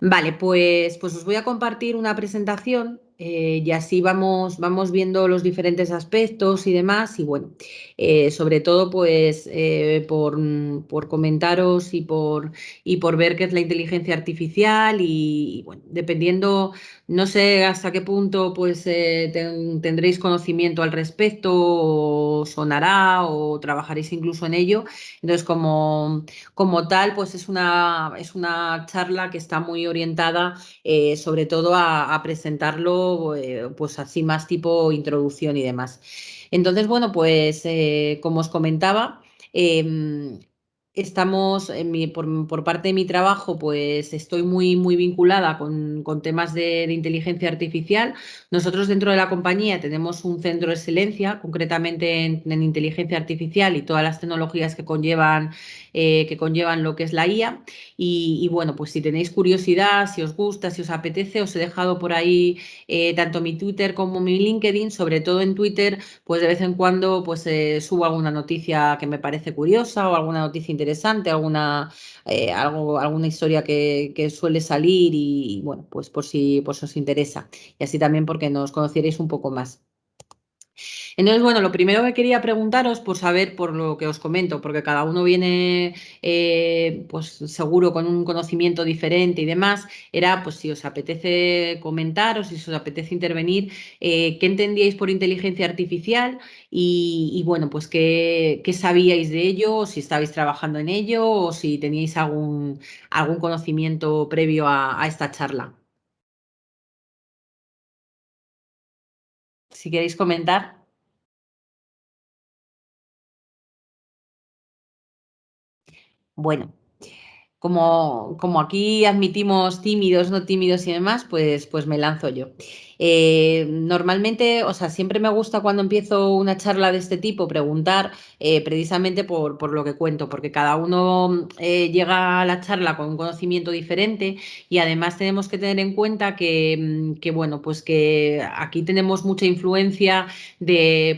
Vale, pues os voy a compartir una presentación y así vamos viendo los diferentes aspectos y demás. Y bueno, sobre todo pues por comentaros y por ver qué es la inteligencia artificial y, bueno, dependiendo, no sé hasta qué punto pues tendréis conocimiento al respecto o sonará o trabajaréis incluso en ello. Entonces, como tal, pues es una charla que está muy orientada sobre todo a presentarlo pues así más tipo introducción y demás. Entonces, bueno, pues como os comentaba, eh, estamos por parte de mi trabajo, pues estoy muy vinculada con temas de inteligencia artificial. Nosotros dentro de la compañía tenemos un centro de excelencia, concretamente en inteligencia artificial y todas las tecnologías que conllevan lo que es la IA. Y bueno, pues si tenéis curiosidad, si os gusta, si os apetece, os he dejado por ahí tanto mi Twitter como mi LinkedIn. Sobre todo en Twitter, pues de vez en cuando pues subo alguna noticia que me parece curiosa o alguna noticia interesante, alguna historia que suele salir y bueno, pues por si os interesa. Y así también porque nos conocierais un poco más. Entonces, bueno, lo primero que quería preguntaros, por saber, por lo que os comento, porque cada uno viene, pues seguro con un conocimiento diferente y demás, era pues si os apetece comentaros, si os apetece intervenir, qué entendíais por inteligencia artificial y, bueno, pues qué sabíais de ello, o si estabais trabajando en ello, o si teníais algún conocimiento previo a esta charla. Si queréis comentar. Bueno. Como aquí admitimos tímidos, no tímidos y demás, pues me lanzo yo. Normalmente, o sea, siempre me gusta cuando empiezo una charla de este tipo preguntar precisamente por lo que cuento, porque cada uno llega a la charla con un conocimiento diferente y además tenemos que tener en cuenta que bueno, pues que aquí tenemos mucha influencia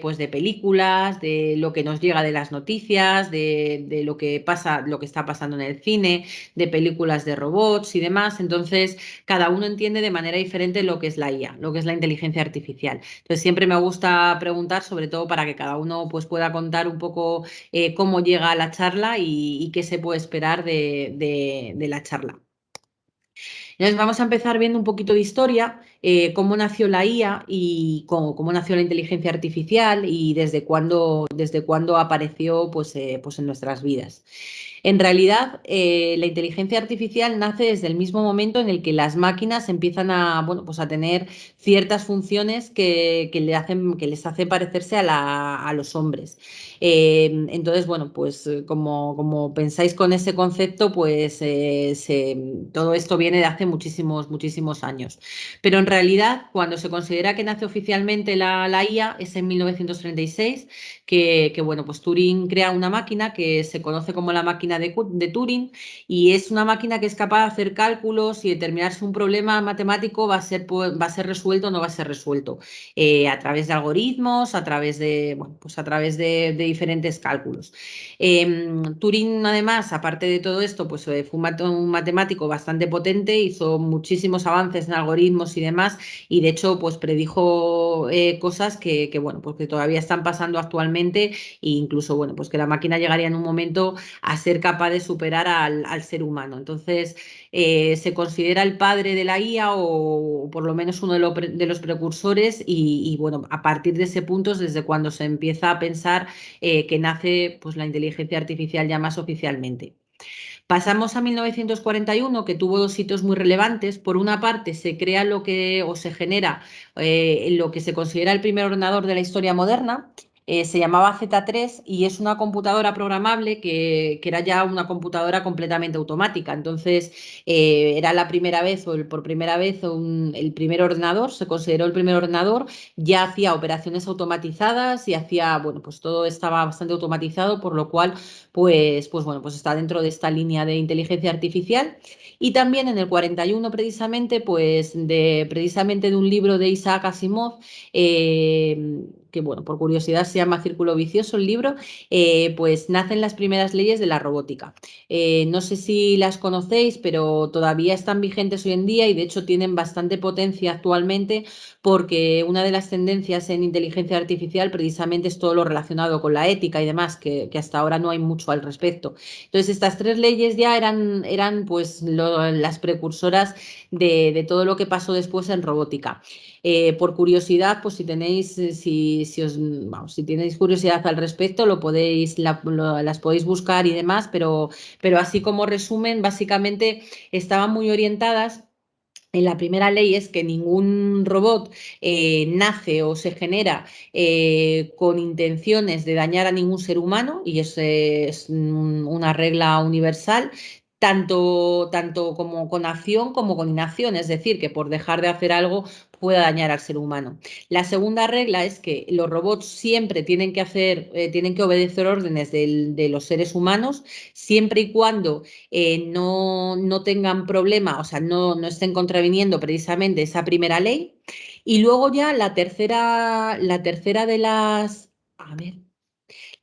pues de películas, de lo que nos llega de las noticias, de lo que pasa, lo que está pasando en el cine, de películas de robots y demás. Entonces, cada uno entiende de manera diferente lo que es la IA, lo que es la inteligencia artificial. Entonces, siempre me gusta preguntar, sobre todo para que cada uno pues, pueda contar un poco cómo llega a la charla y qué se puede esperar de la charla. Entonces, vamos a empezar viendo un poquito de historia, cómo nació la IA y cómo nació la inteligencia artificial y desde cuándo apareció pues en nuestras vidas. En realidad, la inteligencia artificial nace desde el mismo momento en el que las máquinas empiezan bueno, pues a tener ciertas funciones que les hace parecerse a los hombres. Entonces, bueno, pues como pensáis con ese concepto, pues todo esto viene de hace muchísimos años. Pero en realidad, cuando se considera que nace oficialmente la IA, es en 1936 bueno, pues Turing crea una máquina que se conoce como la máquina de Turing y es una máquina que es capaz de hacer cálculos y determinar si un problema matemático va a ser resuelto o no va a ser resuelto a través de algoritmos, bueno, pues a través de diferentes cálculos. Turing, además, aparte de todo esto, pues fue un matemático bastante potente, hizo muchísimos avances en algoritmos y demás, y de hecho, pues predijo cosas bueno, pues que todavía están pasando actualmente, e incluso, bueno, pues que la máquina llegaría en un momento a ser capaz de superar al ser humano. Entonces, se considera el padre de la IA o por lo menos uno de los precursores bueno, a partir de ese punto es desde cuando se empieza a pensar que nace pues, la inteligencia artificial ya más oficialmente. Pasamos a 1941, que tuvo dos hitos muy relevantes. Por una parte, se crea o se genera lo que se considera el primer ordenador de la historia moderna. Se llamaba Z3 y es una computadora programable que era ya una computadora completamente automática. Entonces, era la primera vez por primera vez el primer ordenador, se consideró el primer ordenador, ya hacía operaciones automatizadas y bueno, pues todo estaba bastante automatizado, por lo cual pues bueno, pues está dentro de esta línea de inteligencia artificial. Y también en el 41, precisamente, precisamente de un libro de Isaac Asimov, eh, que bueno, por curiosidad se llama Círculo Vicioso el libro, pues nacen las primeras leyes de la robótica. No sé si las conocéis, pero todavía están vigentes hoy en día y de hecho tienen bastante potencia actualmente porque una de las tendencias en inteligencia artificial precisamente es todo lo relacionado con la ética y demás, que hasta ahora no hay mucho al respecto. Entonces, estas tres leyes ya eran pues las precursoras de todo lo que pasó después en robótica. Por curiosidad, pues si tenéis, vamos, si tenéis curiosidad al respecto, las podéis buscar y demás, pero así como resumen, básicamente estaban muy orientadas. En la primera ley es que ningún robot nace o se genera con intenciones de dañar a ningún ser humano, y eso es una regla universal. Tanto como con acción como con inacción, es decir, que por dejar de hacer algo pueda dañar al ser humano. La segunda regla es que los robots siempre tienen que obedecer órdenes de los seres humanos, siempre y cuando no tengan problema, o sea, no estén contraviniendo precisamente esa primera ley. Y luego ya la tercera de las, a ver,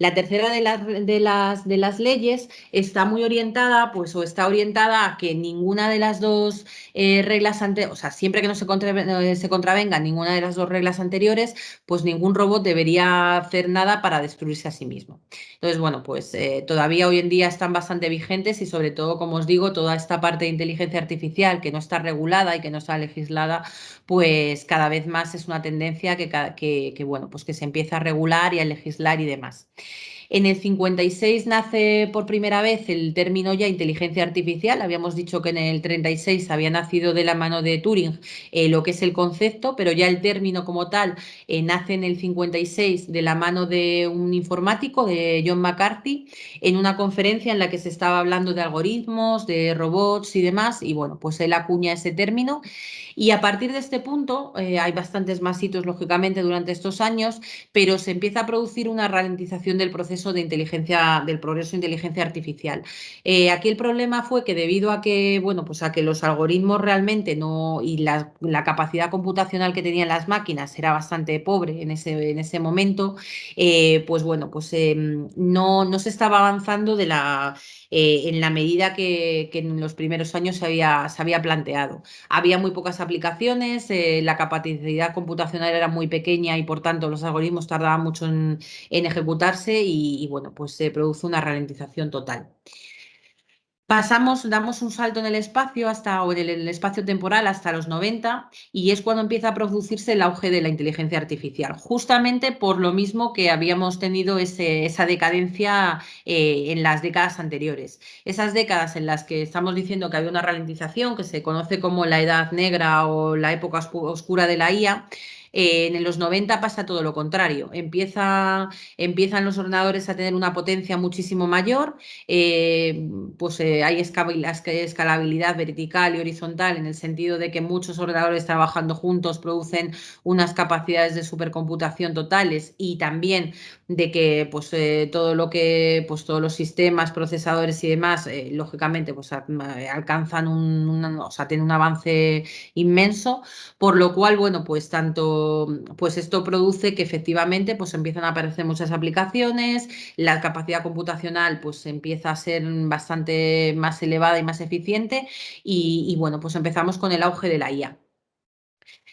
la tercera de las leyes está muy orientada, pues, o está orientada a que ninguna de las dos reglas anteriores, o sea, siempre que no se contravengan ninguna de las dos reglas anteriores, pues ningún robot debería hacer nada para destruirse a sí mismo. Entonces, bueno, pues todavía hoy en día están bastante vigentes y sobre todo, como os digo, toda esta parte de inteligencia artificial que no está regulada y que no está legislada, pues cada vez más es una tendencia bueno, pues que se empieza a regular y a legislar y demás. En el 56 nace por primera vez el término ya inteligencia artificial. Habíamos dicho que en el 36 había nacido de la mano de Turing lo que es el concepto, pero ya el término como tal nace en el 56 de la mano de un informático, de John McCarthy, en una conferencia en la que se estaba hablando de algoritmos, de robots y demás, y bueno, pues él acuña ese término. Y a partir de este punto, hay bastantes más hitos, lógicamente, durante estos años, pero se empieza a producir una ralentización del proceso del progreso de inteligencia artificial. Aquí el problema fue que debido a que, bueno, pues a que los algoritmos realmente no, y la capacidad computacional que tenían las máquinas era bastante pobre en ese momento, pues bueno, pues no se estaba avanzando en la medida que en los primeros años se había planteado. Había muy pocas aplicaciones, la capacidad computacional era muy pequeña y por tanto los algoritmos tardaban mucho en ejecutarse y bueno, pues se produce una ralentización total. Damos un salto en el espacio o en el espacio temporal hasta los 90 y es cuando empieza a producirse el auge de la inteligencia artificial, justamente por lo mismo que habíamos tenido esa decadencia en las décadas anteriores. Esas décadas en las que estamos diciendo que había una ralentización, que se conoce como la Edad Negra o la época oscura de la IA. En los 90 pasa todo lo contrario. Empiezan los ordenadores a tener una potencia muchísimo mayor, pues hay escalabilidad vertical y horizontal en el sentido de que muchos ordenadores trabajando juntos producen unas capacidades de supercomputación totales y también de que pues todos los sistemas, procesadores y demás, lógicamente pues alcanzan o sea, tienen un avance inmenso, por lo cual, bueno, pues esto produce que efectivamente pues empiezan a aparecer muchas aplicaciones, la capacidad computacional pues empieza a ser bastante más elevada y más eficiente y bueno, pues empezamos con el auge de la IA.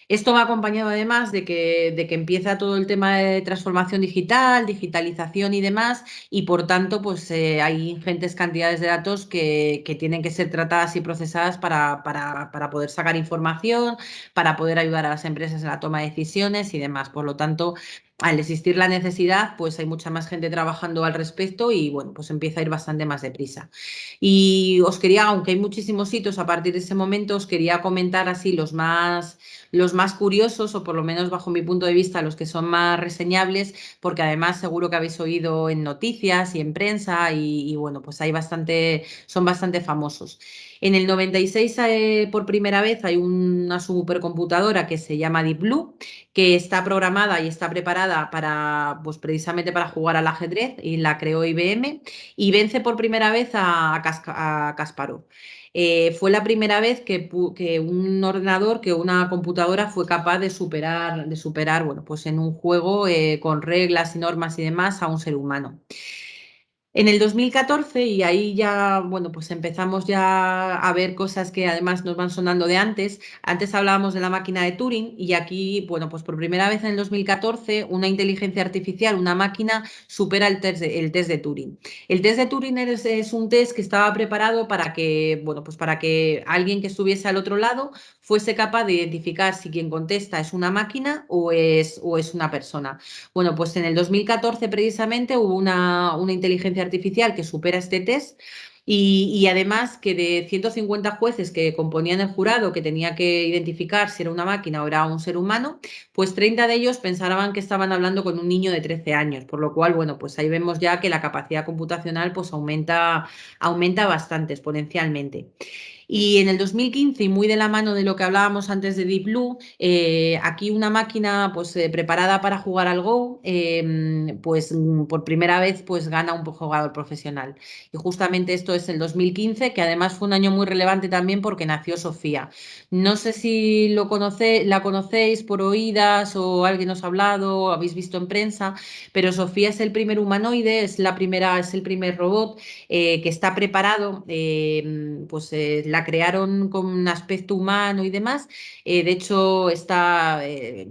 Esto va acompañado además de que empieza todo el tema de transformación digital, digitalización y demás, y por tanto, pues hay ingentes cantidades de datos que tienen que ser tratadas y procesadas para poder sacar información, para poder ayudar a las empresas en la toma de decisiones y demás. Por lo tanto, al existir la necesidad, pues hay mucha más gente trabajando al respecto y bueno, pues empieza a ir bastante más deprisa. Y aunque hay muchísimos hitos a partir de ese momento, os quería comentar así los más curiosos, o por lo menos bajo mi punto de vista, los que son más reseñables, porque además seguro que habéis oído en noticias y en prensa, y bueno, pues son bastante famosos. En el 96, por primera vez, hay una supercomputadora que se llama Deep Blue, que está programada y está preparada preparada para, pues precisamente para jugar al ajedrez y la creó IBM y vence por primera vez a Kasparov. Fue la primera vez que un ordenador, que una computadora fue capaz de superar, bueno, pues en un juego con reglas y normas y demás a un ser humano. En el 2014, y ahí ya, bueno, pues empezamos ya a ver cosas que además nos van sonando de antes. Antes hablábamos de la máquina de Turing y aquí, bueno, pues por primera vez en el 2014, una inteligencia artificial, una máquina, supera el test de Turing. El test de Turing es un test que estaba preparado para que, bueno, pues para que alguien que estuviese al otro lado fuese capaz de identificar si quien contesta es una máquina o es una persona. Bueno, pues en el 2014 precisamente hubo una inteligencia artificial que supera este test y además que de 150 jueces que componían el jurado que tenía que identificar si era una máquina o era un ser humano, pues 30 de ellos pensaban que estaban hablando con un niño de 13 años, por lo cual, bueno, pues ahí vemos ya que la capacidad computacional pues aumenta bastante exponencialmente. Y en el 2015, y muy de la mano de lo que hablábamos antes de Deep Blue, aquí una máquina pues, preparada para jugar al Go, pues por primera vez pues, gana un jugador profesional. Y justamente esto es el 2015, que además fue un año muy relevante también porque nació Sofía. No sé si la conocéis por oídas o alguien os ha hablado o habéis visto en prensa, pero Sofía es el primer humanoide, es el primer robot que está preparado, pues la crearon con un aspecto humano y demás. De hecho,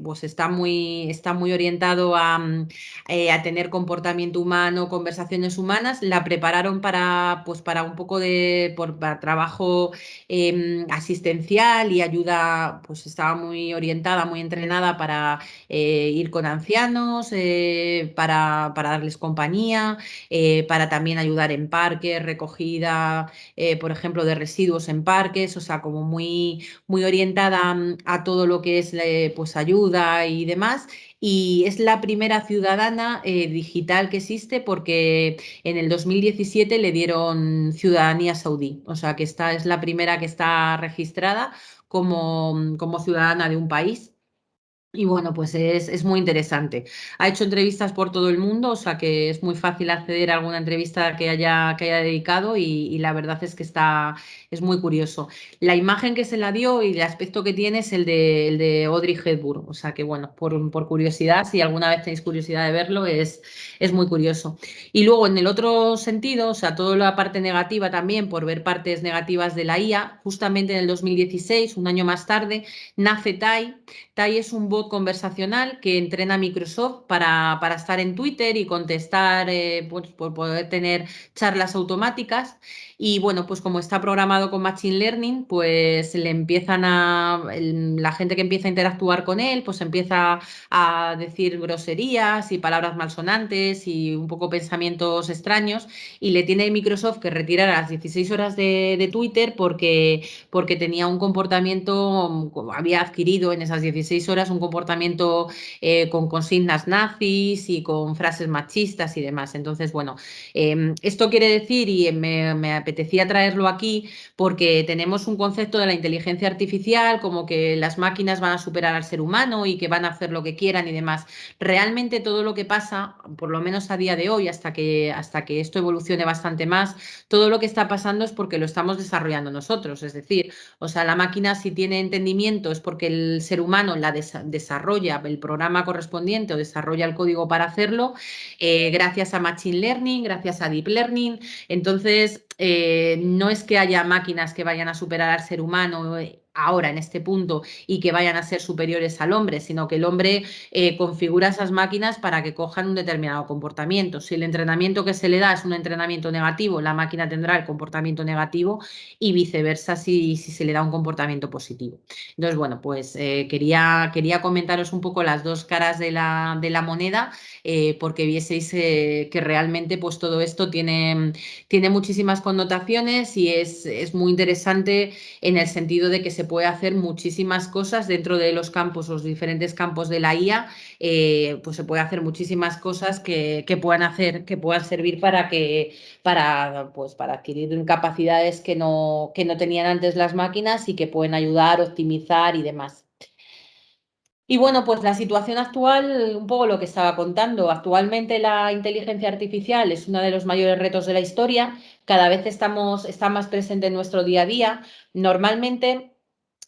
pues está muy orientado a tener comportamiento humano, conversaciones humanas. La prepararon pues para un poco para trabajo asistencial y ayuda, pues estaba muy orientada, muy entrenada para ir con ancianos, para darles compañía, para también ayudar en parques, recogida, por ejemplo, de residuos en parques, o sea, como muy orientada a todo lo que es pues ayuda y demás. Y es la primera ciudadana digital que existe porque en el 2017 le dieron ciudadanía saudí, o sea que esta es la primera que está registrada como ciudadana de un país. Y bueno, pues es muy interesante. Ha hecho entrevistas por todo el mundo, o sea que es muy fácil acceder a alguna entrevista que haya dedicado y la verdad es que es muy curioso. La imagen que se la dio y el aspecto que tiene es el de Audrey Hepburn, o sea que bueno, por curiosidad, si alguna vez tenéis curiosidad de verlo, es muy curioso. Y luego en el otro sentido, o sea, toda la parte negativa también, por ver partes negativas de la IA, justamente en el 2016, un año más tarde, nace Tai. Tai es un bot conversacional que entrena Microsoft para estar en Twitter y contestar, pues, por poder tener charlas automáticas. Y bueno, pues como está programado con Machine Learning, pues la gente que empieza a interactuar con él, pues empieza a decir groserías y palabras malsonantes y un poco pensamientos extraños. Y le tiene Microsoft que retirar a las 16 horas de Twitter porque tenía un comportamiento, había adquirido en esas 16 horas un comportamiento con consignas nazis y con frases machistas y demás. Entonces, bueno, esto quiere decir, y me apetecía traerlo aquí, porque tenemos un concepto de la inteligencia artificial como que las máquinas van a superar al ser humano y que van a hacer lo que quieran y demás. Realmente todo lo que pasa, por lo menos a día de hoy, hasta que esto evolucione bastante más, todo lo que está pasando es porque lo estamos desarrollando nosotros. Es decir, o sea, la máquina si tiene entendimiento es porque el ser humano desarrolla el programa correspondiente o desarrolla el código para hacerlo, gracias a Machine Learning, gracias a Deep Learning. Entonces, no es que haya máquinas que vayan a superar al ser humano ahora en este punto y que vayan a ser superiores al hombre, sino que el hombre configura esas máquinas para que cojan un determinado comportamiento. Si el entrenamiento que se le da es un entrenamiento negativo, la máquina tendrá el comportamiento negativo y viceversa si se le da un comportamiento positivo. Entonces, bueno, pues quería comentaros un poco las dos caras de la moneda, porque vieseis que realmente pues todo esto tiene muchísimas connotaciones y es muy interesante en el sentido de que se puede hacer muchísimas cosas dentro de los diferentes campos de la IA, pues se puede hacer muchísimas cosas que puedan servir para adquirir capacidades que no tenían antes las máquinas y que pueden ayudar, optimizar y demás. Y bueno, pues la situación actual, un poco lo que estaba contando. Actualmente la inteligencia artificial es uno de los mayores retos de la historia. Cada vez está más presente en nuestro día a día. Normalmente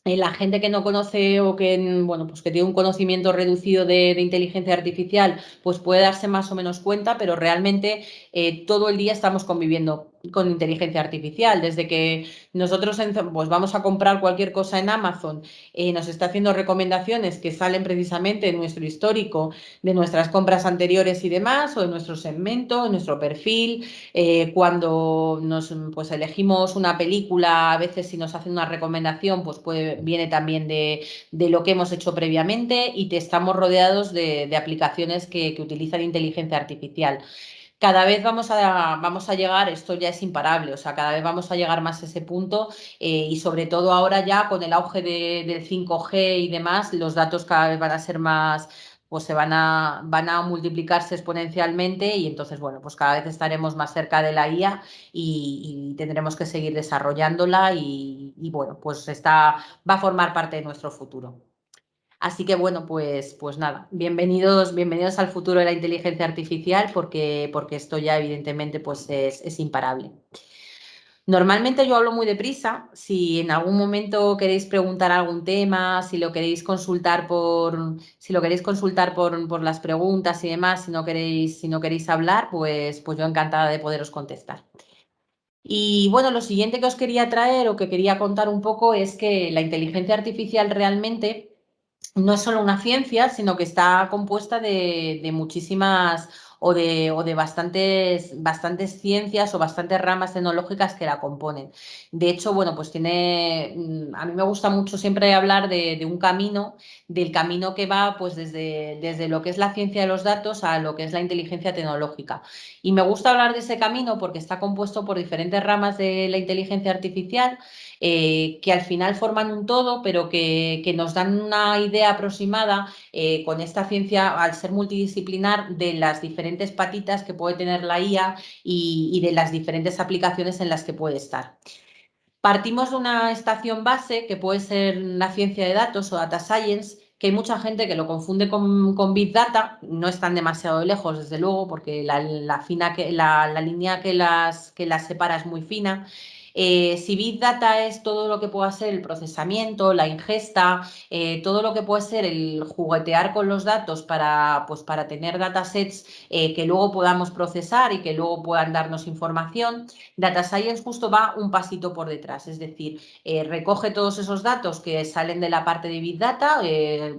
la gente que no conoce o que, bueno, pues que tiene un conocimiento reducido de inteligencia artificial, pues puede darse más o menos cuenta, pero realmente todo el día estamos conviviendo con inteligencia artificial. Desde que nosotros pues vamos a comprar cualquier cosa en Amazon, nos está haciendo recomendaciones que salen precisamente en nuestro histórico de nuestras compras anteriores y demás, o en nuestro segmento, en nuestro perfil. Cuando nos pues elegimos una película, a veces si nos hacen una recomendación, pues viene también de lo que hemos hecho previamente, y te estamos rodeados de aplicaciones que utilizan inteligencia artificial. Cada vez vamos a llegar, esto ya es imparable, o sea, cada vez vamos a llegar más a ese punto, y sobre todo ahora ya con el auge del 5G y demás, los datos cada vez van a ser más, pues van a multiplicarse exponencialmente, y entonces, bueno, pues cada vez estaremos más cerca de la IA, y tendremos que seguir desarrollándola, y bueno, pues va a formar parte de nuestro futuro. Así que bueno, pues nada, bienvenidos al futuro de la inteligencia artificial, porque esto ya evidentemente pues es imparable. Normalmente yo hablo muy deprisa. Si en algún momento queréis preguntar algún tema, si lo queréis consultar por las preguntas y demás, si no queréis hablar, pues yo encantada de poderos contestar. Y bueno, lo siguiente que os quería traer o que quería contar un poco es que la inteligencia artificial realmente no es solo una ciencia, sino que está compuesta de muchísimas o de bastantes ciencias o bastantes ramas tecnológicas que la componen. De hecho, bueno, pues a mí me gusta mucho siempre hablar de un camino, del camino que va pues desde lo que es la ciencia de los datos a lo que es la inteligencia tecnológica. Y me gusta hablar de ese camino porque está compuesto por diferentes ramas de la inteligencia artificial, que al final forman un todo, pero que nos dan una idea aproximada, con esta ciencia, al ser multidisciplinar, de las diferentes patitas que puede tener la IA, y de las diferentes aplicaciones en las que puede estar. Partimos de una estación base que puede ser la ciencia de datos o data science, que hay mucha gente que lo confunde con Big Data. No están demasiado lejos, desde luego, porque la línea que las separa es muy fina. Si Big Data es todo lo que pueda ser el procesamiento, la ingesta, todo lo que puede ser el juguetear con los datos pues para tener datasets que luego podamos procesar y que luego puedan darnos información, Data Science justo va un pasito por detrás. Es decir, recoge todos esos datos que salen de la parte de Big Data,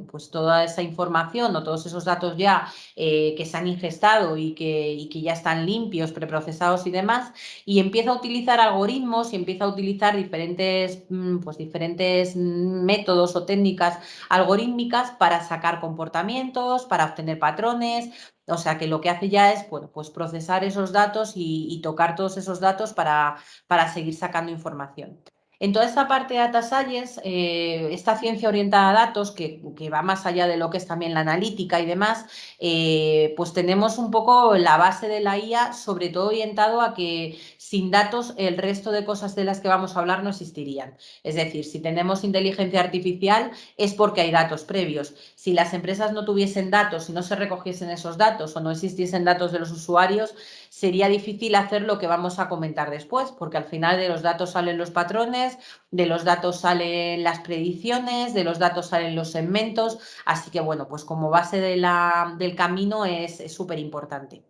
pues toda esa información o todos esos datos ya que se han ingestado y que ya están limpios, preprocesados y demás, y empieza a utilizar algoritmos, y empieza a utilizar diferentes métodos o técnicas algorítmicas para sacar comportamientos, para obtener patrones. O sea que lo que hace ya es, bueno, pues procesar esos datos y tocar todos esos datos para seguir sacando información. En toda esta parte de Data Science, esta ciencia orientada a datos, que va más allá de lo que es también la analítica y demás, pues tenemos un poco la base de la IA, sobre todo orientado a que sin datos el resto de cosas de las que vamos a hablar no existirían. Es decir, si tenemos inteligencia artificial es porque hay datos previos. Si las empresas no tuviesen datos, si no se recogiesen esos datos o no existiesen datos de los usuarios, sería difícil hacer lo que vamos a comentar después, porque al final de los datos salen los patrones, de los datos salen las predicciones, de los datos salen los segmentos. Así que bueno, pues como base del camino es súper importante.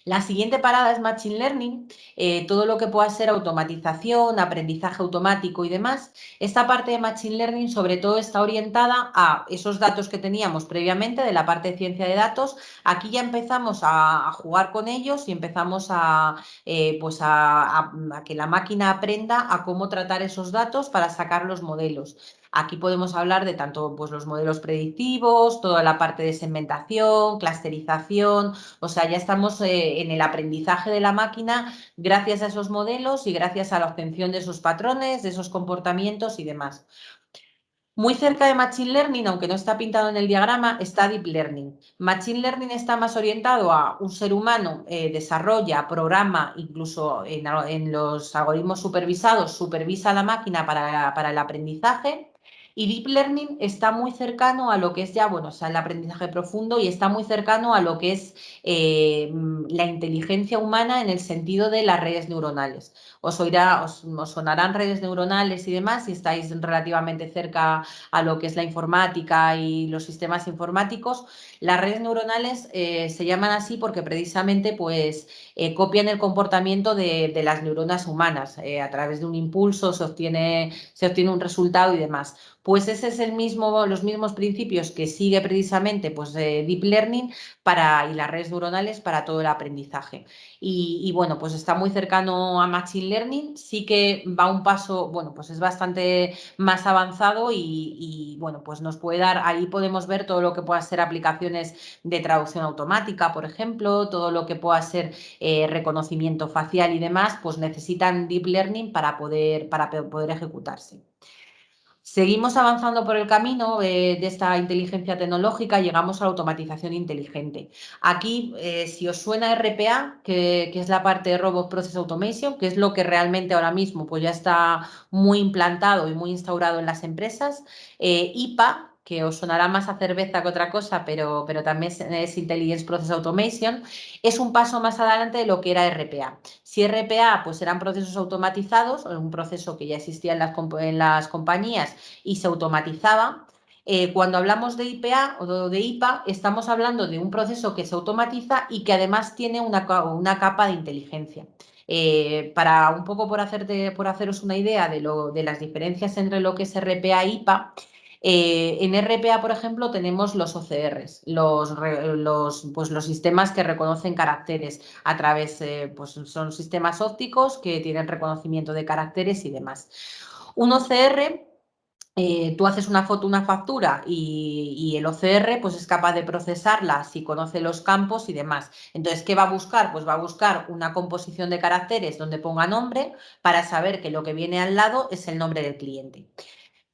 La siguiente parada es Machine Learning, todo lo que pueda ser automatización, aprendizaje automático y demás. Esta parte de Machine Learning sobre todo está orientada a esos datos que teníamos previamente de la parte de ciencia de datos. Aquí ya empezamos a jugar con ellos y empezamos a que la máquina aprenda a cómo tratar esos datos para sacar los modelos. Aquí podemos hablar de tanto pues, los modelos predictivos, toda la parte de segmentación, clusterización. O sea, ya estamos en el aprendizaje de la máquina gracias a esos modelos y gracias a la obtención de esos patrones, de esos comportamientos y demás. Muy cerca de Machine Learning, aunque no está pintado en el diagrama, está Deep Learning. Machine Learning está más orientado a un ser humano, desarrolla, programa, incluso en los algoritmos supervisados, supervisa a la máquina para el aprendizaje. Y Deep Learning está muy cercano a lo que es ya, bueno, o sea, el aprendizaje profundo y está muy cercano a lo que es la inteligencia humana en el sentido de las redes neuronales. Os sonarán redes neuronales y demás si estáis relativamente cerca a lo que es la informática y los sistemas informáticos. Las redes neuronales se llaman así porque precisamente pues, copian el comportamiento de las neuronas humanas. A través de un impulso se obtiene un resultado y demás. Pues ese es los mismos principios que sigue precisamente pues, Deep Learning y las redes neuronales para todo el aprendizaje. Y bueno, pues está muy cercano a Machine Learning, sí que va un paso, bueno, pues es bastante más avanzado bueno, pues nos puede dar, ahí podemos ver todo lo que pueda ser aplicaciones de traducción automática, por ejemplo, todo lo que pueda ser reconocimiento facial y demás, pues necesitan Deep Learning para poder ejecutarse. Seguimos avanzando por el camino de esta inteligencia tecnológica, llegamos a la automatización inteligente. Aquí, si os suena RPA, que es la parte de Robot Process Automation, que es lo que realmente ahora mismo pues ya está muy implantado y muy instaurado en las empresas, IPA, que os sonará más a cerveza que otra cosa, pero también es Intelligence Process Automation, es un paso más adelante de lo que era RPA. Si RPA pues eran procesos automatizados, un proceso que ya existía en las compañías y se automatizaba, cuando hablamos de IPA o de IPA, estamos hablando de un proceso que se automatiza y que además tiene una capa de inteligencia. Para un poco por haceros una idea de las diferencias entre lo que es RPA e IPA, en RPA, por ejemplo, tenemos los OCRs, pues los sistemas que reconocen caracteres a través, pues son sistemas ópticos que tienen reconocimiento de caracteres y demás. Un OCR, tú haces una foto, una factura y el OCR pues es capaz de procesarla si conoce los campos y demás. Entonces, ¿qué va a buscar? Pues va a buscar una composición de caracteres donde ponga nombre para saber que lo que viene al lado es el nombre del cliente.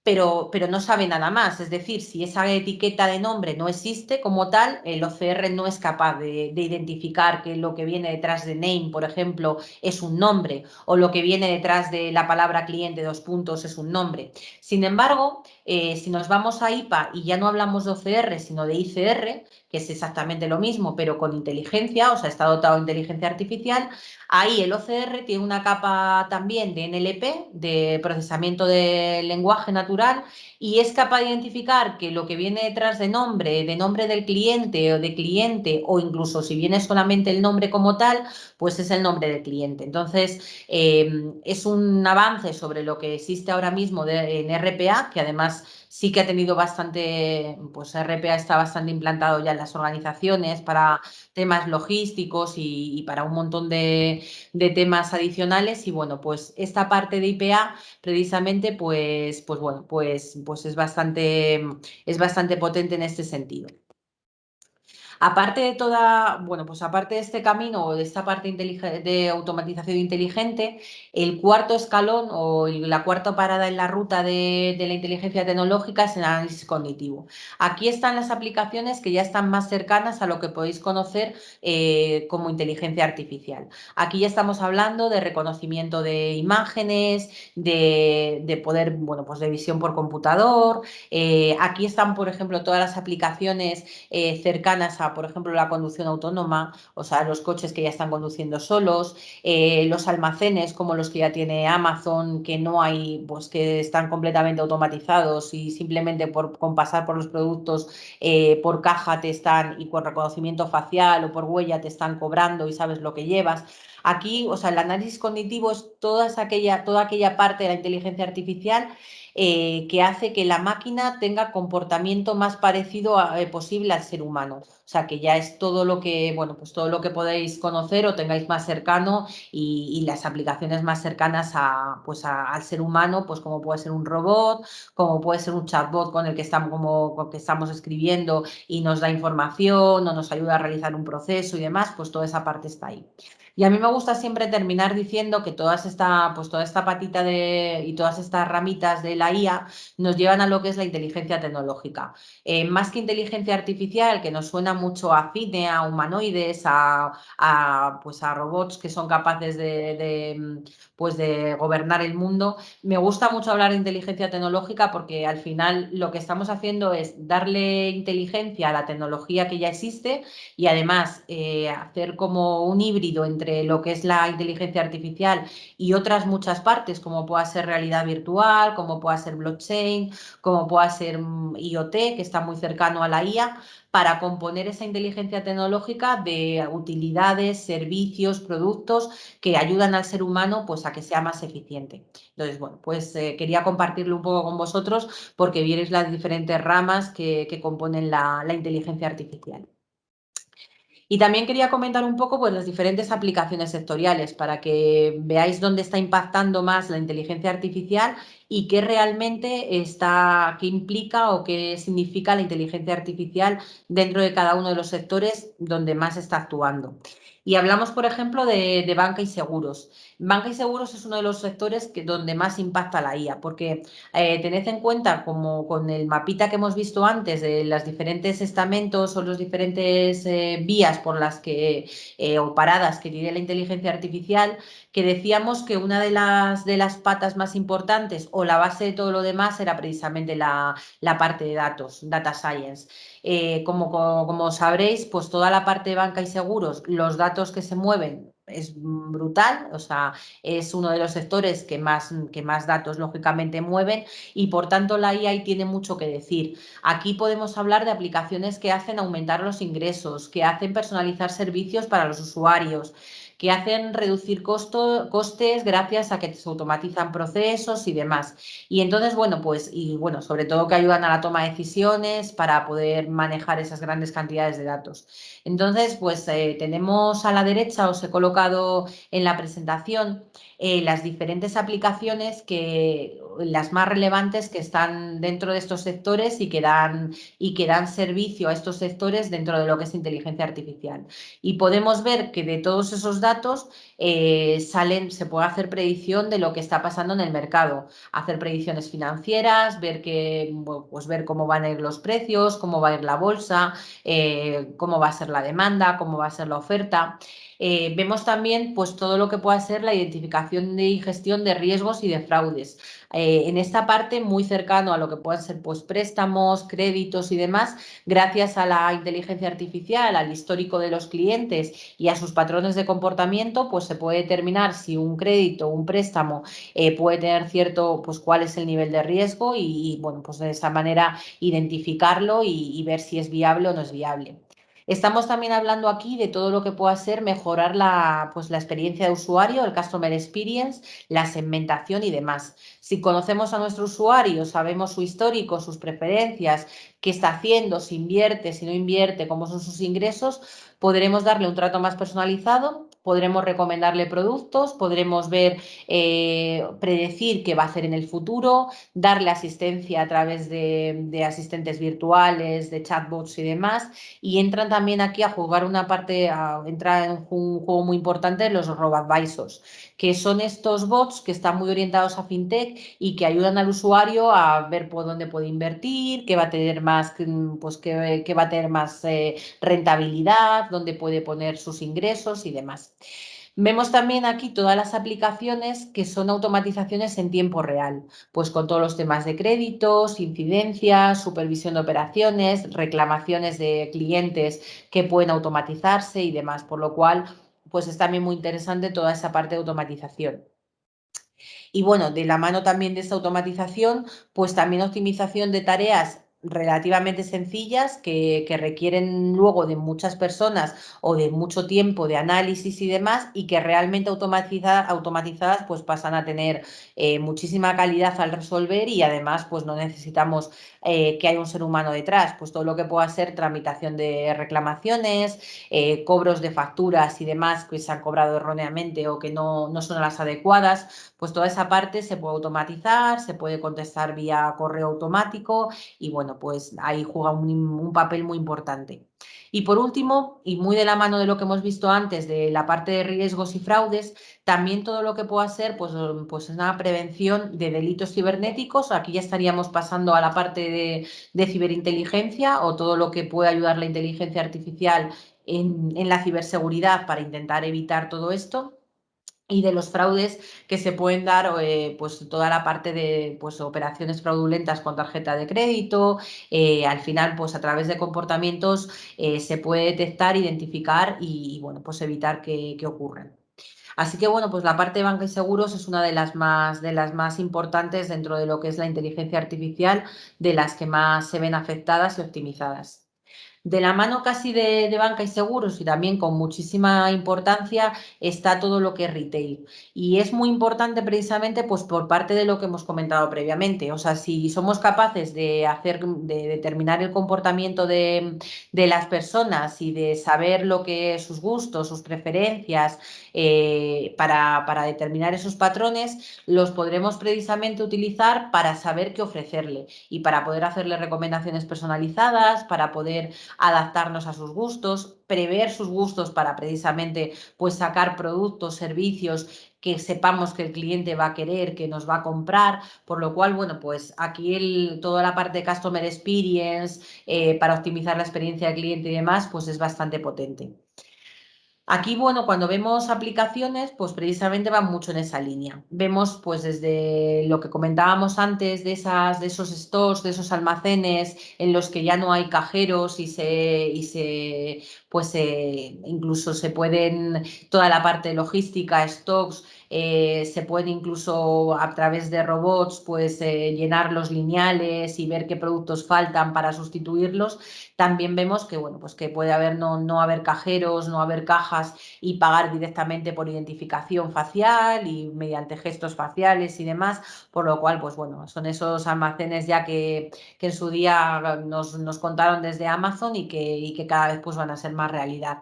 Pero no sabe nada más. Es decir, si esa etiqueta de nombre no existe como tal, el OCR no es capaz de identificar que lo que viene detrás de name, por ejemplo, es un nombre, o lo que viene detrás de la palabra cliente, dos puntos, es un nombre. Sin embargo, si nos vamos a IPA y ya no hablamos de OCR, sino de ICR, que es exactamente lo mismo, pero con inteligencia, o sea, está dotado de inteligencia artificial, ahí el OCR tiene una capa también de NLP, de procesamiento del lenguaje natural, y es capaz de identificar que lo que viene detrás de nombre del cliente, o incluso si viene solamente el nombre como tal, pues es el nombre del cliente. Entonces, es un avance sobre lo que existe ahora mismo en RPA, que además sí que ha tenido bastante, pues RPA está bastante implantado ya en las organizaciones para temas logísticos y para un montón de temas adicionales. Y bueno, pues esta parte de IPA precisamente pues bueno, pues es bastante potente en este sentido. Aparte de bueno, pues aparte de este camino o de esta parte de automatización inteligente, el cuarto escalón o la cuarta parada en la ruta de la inteligencia tecnológica es el análisis cognitivo. Aquí están las aplicaciones que ya están más cercanas a lo que podéis conocer como inteligencia artificial. Aquí ya estamos hablando de reconocimiento de imágenes, de poder, bueno, pues de visión por computador. Aquí están, por ejemplo, todas las aplicaciones cercanas a, por ejemplo, la conducción autónoma, o sea, los coches que ya están conduciendo solos, los almacenes como los que ya tiene Amazon, que no hay, pues que están completamente automatizados y simplemente con pasar por los productos por caja te están, y con reconocimiento facial o por huella te están cobrando y sabes lo que llevas. Aquí, o sea, el análisis cognitivo es toda aquella parte de la inteligencia artificial que hace que la máquina tenga comportamiento más parecido posible al ser humano. O sea, que ya es todo lo que, bueno, pues todo lo que podéis conocer o tengáis más cercano y las aplicaciones más cercanas al ser humano, pues como puede ser un robot, como puede ser un chatbot con el que estamos escribiendo y nos da información o nos ayuda a realizar un proceso y demás, pues toda esa parte está ahí. Y a mí me gusta siempre terminar diciendo que pues toda esta patita y todas estas ramitas de la IA nos llevan a lo que es la inteligencia tecnológica. Más que inteligencia artificial, que nos suena mucho a cine, a humanoides, pues a robots que son capaces pues de gobernar el mundo, me gusta mucho hablar de inteligencia tecnológica porque al final lo que estamos haciendo es darle inteligencia a la tecnología que ya existe y además hacer como un híbrido entre lo que es la inteligencia artificial y otras muchas partes, como pueda ser realidad virtual, como pueda ser blockchain, como pueda ser IoT, que está muy cercano a la IA, para componer esa inteligencia tecnológica de utilidades, servicios, productos que ayudan al ser humano pues, a que sea más eficiente. Entonces, bueno, pues quería compartirlo un poco con vosotros porque vierais las diferentes ramas que componen la inteligencia artificial. Y también quería comentar un poco pues, las diferentes aplicaciones sectoriales para que veáis dónde está impactando más la inteligencia artificial y qué realmente qué implica o qué significa la inteligencia artificial dentro de cada uno de los sectores donde más está actuando. Y hablamos, por ejemplo, de banca y seguros. Banca y seguros es uno de los sectores donde más impacta la IA, porque tened en cuenta, como con el mapita que hemos visto antes de los diferentes estamentos o los diferentes vías por las que o paradas que tiene la inteligencia artificial, que decíamos que una de las patas más importantes o la base de todo lo demás era precisamente la parte de datos, data science. Como sabréis, pues toda la parte de banca y seguros, los datos que se mueven es brutal, o sea, es uno de los sectores que más datos lógicamente mueven y por tanto la IA ahí tiene mucho que decir. Aquí podemos hablar de aplicaciones que hacen aumentar los ingresos, que hacen personalizar servicios para los usuarios, que hacen reducir costes gracias a que se automatizan procesos y demás. Y entonces, bueno, pues, y bueno, sobre todo que ayudan a la toma de decisiones para poder manejar esas grandes cantidades de datos. Entonces, pues tenemos a la derecha, os he colocado en la presentación las diferentes aplicaciones las más relevantes que están dentro de estos sectores y que dan servicio a estos sectores dentro de lo que es inteligencia artificial. Y podemos ver que de todos esos datos se puede hacer predicción de lo que está pasando en el mercado, hacer predicciones financieras, pues ver cómo van a ir los precios, cómo va a ir la bolsa, cómo va a ser la demanda, cómo va a ser la oferta. Vemos también pues, todo lo que pueda ser la identificación y gestión de riesgos y de fraudes. En esta parte, muy cercano a lo que puedan ser pues, préstamos, créditos y demás, gracias a la inteligencia artificial, al histórico de los clientes y a sus patrones de comportamiento, pues se puede determinar si un crédito o un préstamo puede tener pues cuál es el nivel de riesgo y bueno, pues de esa manera identificarlo y ver si es viable o no es viable. Estamos también hablando aquí de todo lo que pueda ser mejorar pues la experiencia de usuario, el customer experience, la segmentación y demás. Si conocemos a nuestro usuario, sabemos su histórico, sus preferencias, qué está haciendo, si invierte, si no invierte, cómo son sus ingresos, podremos darle un trato más personalizado, podremos recomendarle productos, podremos predecir qué va a hacer en el futuro, darle asistencia a través de asistentes virtuales, de chatbots y demás. Y entran también aquí a jugar entra en un juego muy importante los robo-advisors, que son estos bots que están muy orientados a fintech y que ayudan al usuario a ver por dónde puede invertir, qué va a tener pues, qué va a tener más rentabilidad, dónde puede poner sus ingresos y demás. Vemos también aquí todas las aplicaciones que son automatizaciones en tiempo real, pues con todos los temas de créditos, incidencias, supervisión de operaciones, reclamaciones de clientes que pueden automatizarse y demás, por lo cual pues es también muy interesante toda esa parte de automatización. Y bueno, de la mano también de esta automatización, pues también optimización de tareas relativamente sencillas que requieren luego de muchas personas o de mucho tiempo de análisis y demás y que realmente automatizadas pues pasan a tener muchísima calidad al resolver y además pues no necesitamos que haya un ser humano detrás, pues todo lo que pueda ser tramitación de reclamaciones, cobros de facturas y demás que se han cobrado erróneamente o que no son las adecuadas, pues toda esa parte se puede automatizar, se puede contestar vía correo automático y bueno, pues ahí juega un papel muy importante. Y por último, y muy de la mano de lo que hemos visto antes de la parte de riesgos y fraudes, también todo lo que pueda ser pues una prevención de delitos cibernéticos. Aquí ya estaríamos pasando a la parte de ciberinteligencia o todo lo que pueda ayudar la inteligencia artificial en la ciberseguridad para intentar evitar todo esto. Y de los fraudes que se pueden dar, pues toda la parte de pues, operaciones fraudulentas con tarjeta de crédito, al final pues a través de comportamientos se puede detectar, identificar y bueno, pues evitar que ocurran. Así que bueno, pues la parte de banca y seguros es una de las más importantes dentro de lo que es la inteligencia artificial, de las que más se ven afectadas y optimizadas. De la mano casi de banca y seguros y también con muchísima importancia está todo lo que es retail. Y es muy importante precisamente pues por parte de lo que hemos comentado previamente. O sea, si somos capaces de determinar el comportamiento de las personas y de saber lo que sus gustos, sus preferencias, para determinar esos patrones, los podremos precisamente utilizar para saber qué ofrecerle y para poder hacerle recomendaciones personalizadas, para poder adaptarnos a sus gustos, prever sus gustos para precisamente pues sacar productos, servicios que sepamos que el cliente va a querer, que nos va a comprar, por lo cual, bueno, pues aquí toda la parte de Customer Experience para optimizar la experiencia del cliente y demás, pues es bastante potente. Aquí, bueno, cuando vemos aplicaciones, pues precisamente van mucho en esa línea. Vemos, pues desde lo que comentábamos antes de esos stores, de esos almacenes en los que ya no hay cajeros pues incluso se pueden, toda la parte logística, stocks, se pueden incluso a través de robots, pues llenar los lineales y ver qué productos faltan para sustituirlos. También vemos que, bueno, pues que puede haber no haber cajeros, no haber cajas y pagar directamente por identificación facial y mediante gestos faciales y demás, por lo cual, pues bueno, son esos almacenes ya que en su día nos contaron desde Amazon y que cada vez pues van a ser más realidad.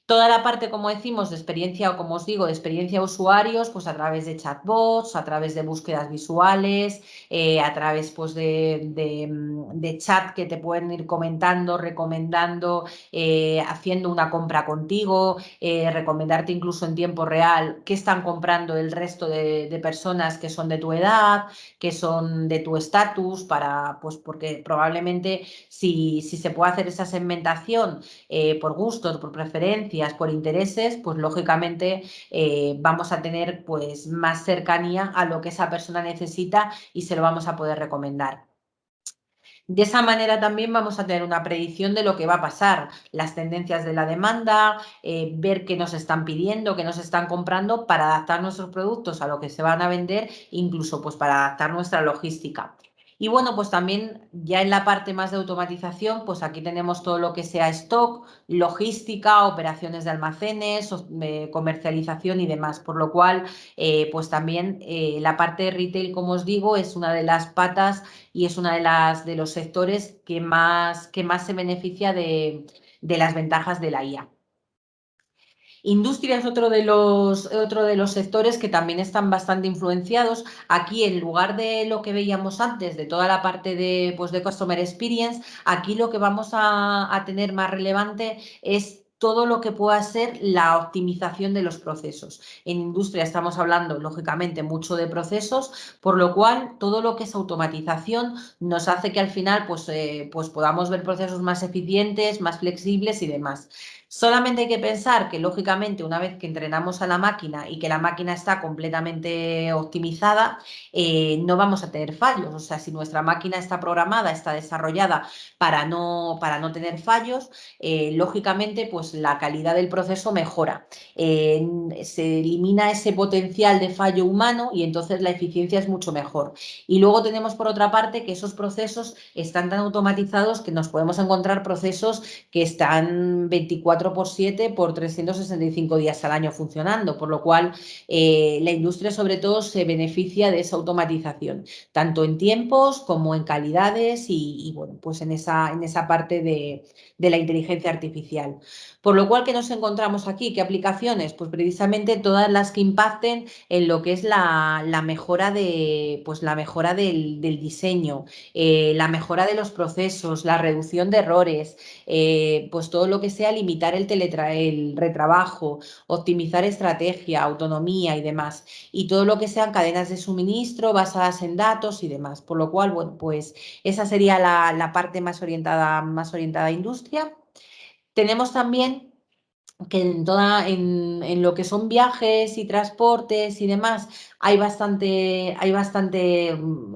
Toda la parte, como decimos, de experiencia, o como os digo, de experiencia de usuarios, pues a través de chatbots, a través de búsquedas visuales, a través pues, de chat que te pueden ir comentando, recomendando, haciendo una compra contigo, recomendarte incluso en tiempo real qué están comprando el resto de personas que son de tu edad, que son de tu estatus, pues porque probablemente si se puede hacer esa segmentación por gustos, por preferencias, por intereses, pues lógicamente vamos a tener pues más cercanía a lo que esa persona necesita y se lo vamos a poder recomendar. De esa manera también vamos a tener una predicción de lo que va a pasar, las tendencias de la demanda, ver qué nos están pidiendo, qué nos están comprando para adaptar nuestros productos a lo que se van a vender, incluso pues para adaptar nuestra logística. Y bueno, pues también ya en la parte más de automatización, pues aquí tenemos todo lo que sea stock, logística, operaciones de almacenes, comercialización y demás, por lo cual pues también la parte de retail, como os digo, es una de las patas y es una de los sectores que más se beneficia de las ventajas de la IA. Industria es otro de los sectores que también están bastante influenciados. Aquí, en lugar de lo que veíamos antes, de toda la parte pues de Customer Experience, aquí lo que vamos a tener más relevante es todo lo que pueda ser la optimización de los procesos. En industria estamos hablando, lógicamente, mucho de procesos, por lo cual todo lo que es automatización nos hace que al final pues podamos ver procesos más eficientes, más flexibles y demás. Solamente hay que pensar que, lógicamente, una vez que entrenamos a la máquina y que la máquina está completamente optimizada, no vamos a tener fallos. O sea, si nuestra máquina está programada, está desarrollada para no tener fallos, lógicamente, pues la calidad del proceso mejora. Se elimina ese potencial de fallo humano y entonces la eficiencia es mucho mejor. Y luego tenemos, por otra parte, que esos procesos están tan automatizados que nos podemos encontrar procesos que están 24 24/7 por 365 días al año funcionando, por lo cual la industria sobre todo se beneficia de esa automatización, tanto en tiempos como en calidades y bueno, pues en esa parte de la inteligencia artificial. Por lo cual, ¿qué nos encontramos aquí? ¿Qué aplicaciones? Pues precisamente todas las que impacten en lo que es la mejora pues la mejora del diseño, la mejora de los procesos, la reducción de errores, pues todo lo que sea limitar el retrabajo, optimizar estrategia, autonomía y demás. Y todo lo que sean cadenas de suministro basadas en datos y demás. Por lo cual, bueno, pues esa sería la parte más orientada a industria. Tenemos también que en lo que son viajes y transportes y demás hay bastante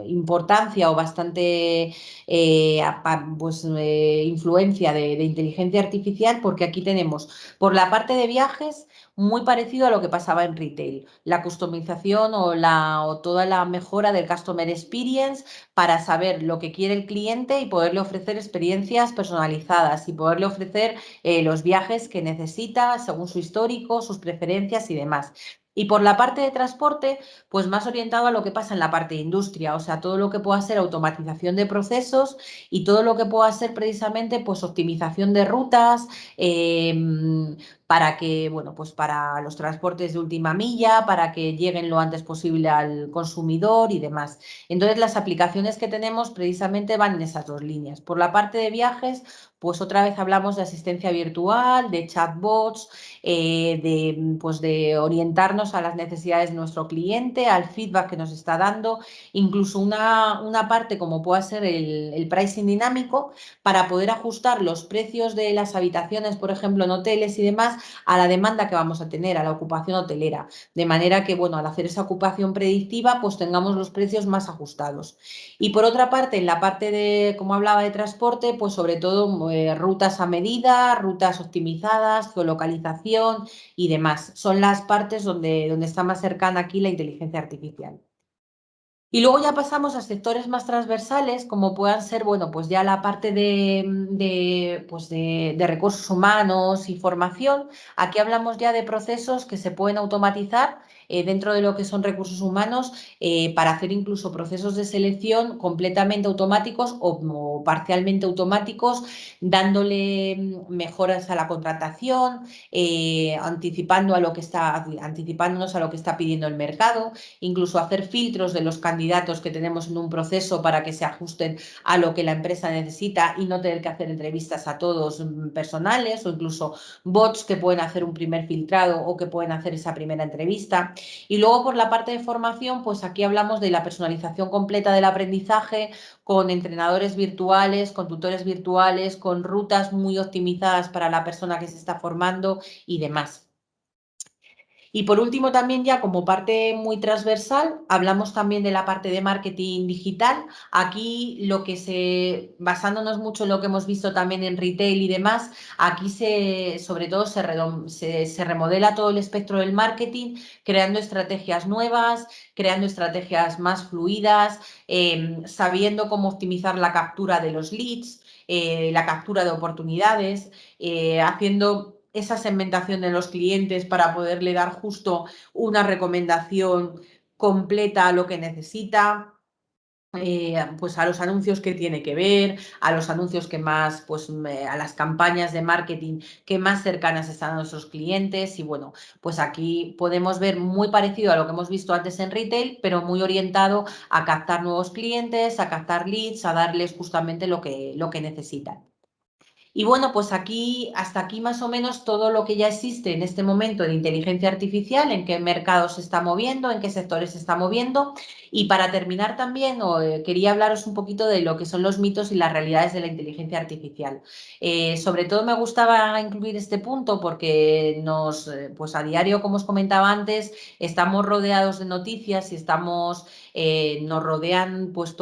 importancia o bastante influencia de inteligencia artificial, porque aquí tenemos por la parte de viajes muy parecido a lo que pasaba en retail, la customización o toda la mejora del customer experience para saber lo que quiere el cliente y poderle ofrecer experiencias personalizadas y poderle ofrecer los viajes que necesita según su histórico, sus preferencias y demás. Y por la parte de transporte, pues más orientado a lo que pasa en la parte de industria, o sea, todo lo que pueda ser automatización de procesos y todo lo que pueda ser precisamente pues optimización de rutas, para que, bueno, pues para los transportes de última milla, para que lleguen lo antes posible al consumidor y demás. Entonces, las aplicaciones que tenemos precisamente van en esas dos líneas. Por la parte de viajes, pues otra vez hablamos de asistencia virtual, de chatbots, de orientarnos a las necesidades de nuestro cliente, al feedback que nos está dando, incluso una parte como pueda ser el pricing dinámico para poder ajustar los precios de las habitaciones, por ejemplo, en hoteles y demás, a la demanda que vamos a tener, a la ocupación hotelera, de manera que, bueno, al hacer esa ocupación predictiva, pues tengamos los precios más ajustados. Y por otra parte, en la parte de, como hablaba de transporte, pues sobre todo rutas a medida, rutas optimizadas, geolocalización y demás. Son las partes donde está más cercana aquí la inteligencia artificial. Y luego ya pasamos a sectores más transversales, como puedan ser, bueno, pues ya la parte de recursos humanos y formación. Aquí hablamos ya de procesos que se pueden automatizar dentro de lo que son recursos humanos, para hacer incluso procesos de selección completamente automáticos o parcialmente automáticos, dándole mejoras a la contratación, anticipándonos a lo que está pidiendo el mercado, incluso hacer filtros de los candidatos que tenemos en un proceso para que se ajusten a lo que la empresa necesita y no tener que hacer entrevistas a todos personales, o incluso bots que pueden hacer un primer filtrado o que pueden hacer esa primera entrevista. Y luego por la parte de formación, pues aquí hablamos de la personalización completa del aprendizaje, con entrenadores virtuales, con tutores virtuales, con rutas muy optimizadas para la persona que se está formando y demás. Y por último, también ya como parte muy transversal, hablamos también de la parte de marketing digital. Aquí basándonos mucho en lo que hemos visto también en retail y demás, aquí sobre todo se remodela todo el espectro del marketing, creando estrategias nuevas, creando estrategias más fluidas, sabiendo cómo optimizar la captura de los leads, la captura de oportunidades, haciendo esa segmentación de los clientes para poderle dar justo una recomendación completa a lo que necesita, pues a los anuncios que tiene que ver, a los anuncios que más, pues a las campañas de marketing que más cercanas están a nuestros clientes. Y bueno, pues aquí podemos ver muy parecido a lo que hemos visto antes en retail, pero muy orientado a captar nuevos clientes, a captar leads, a darles justamente lo que necesitan. Y bueno, pues hasta aquí más o menos todo lo que ya existe en este momento de inteligencia artificial, en qué mercados se está moviendo, en qué sectores se está moviendo. Y para terminar también, quería hablaros un poquito de lo que son los mitos y las realidades de la inteligencia artificial. Sobre todo me gustaba incluir este punto porque pues a diario, como os comentaba antes, estamos rodeados de noticias y nos rodean pues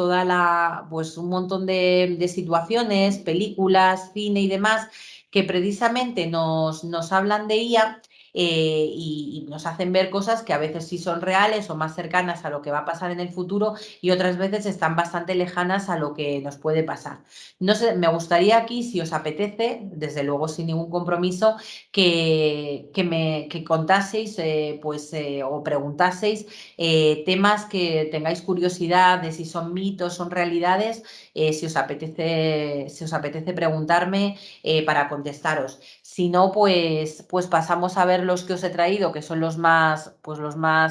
pues un montón de situaciones, películas, cine y demás, que precisamente nos hablan de IA, y nos hacen ver cosas que a veces sí son reales o más cercanas a lo que va a pasar en el futuro y otras veces están bastante lejanas a lo que nos puede pasar. No sé, me gustaría aquí, si os apetece, desde luego sin ningún compromiso, que contaseis o preguntaseis temas que tengáis curiosidad de si son mitos, son realidades, si os apetece preguntarme para contestaros. Si no, pues pasamos a ver los que os he traído, que son los más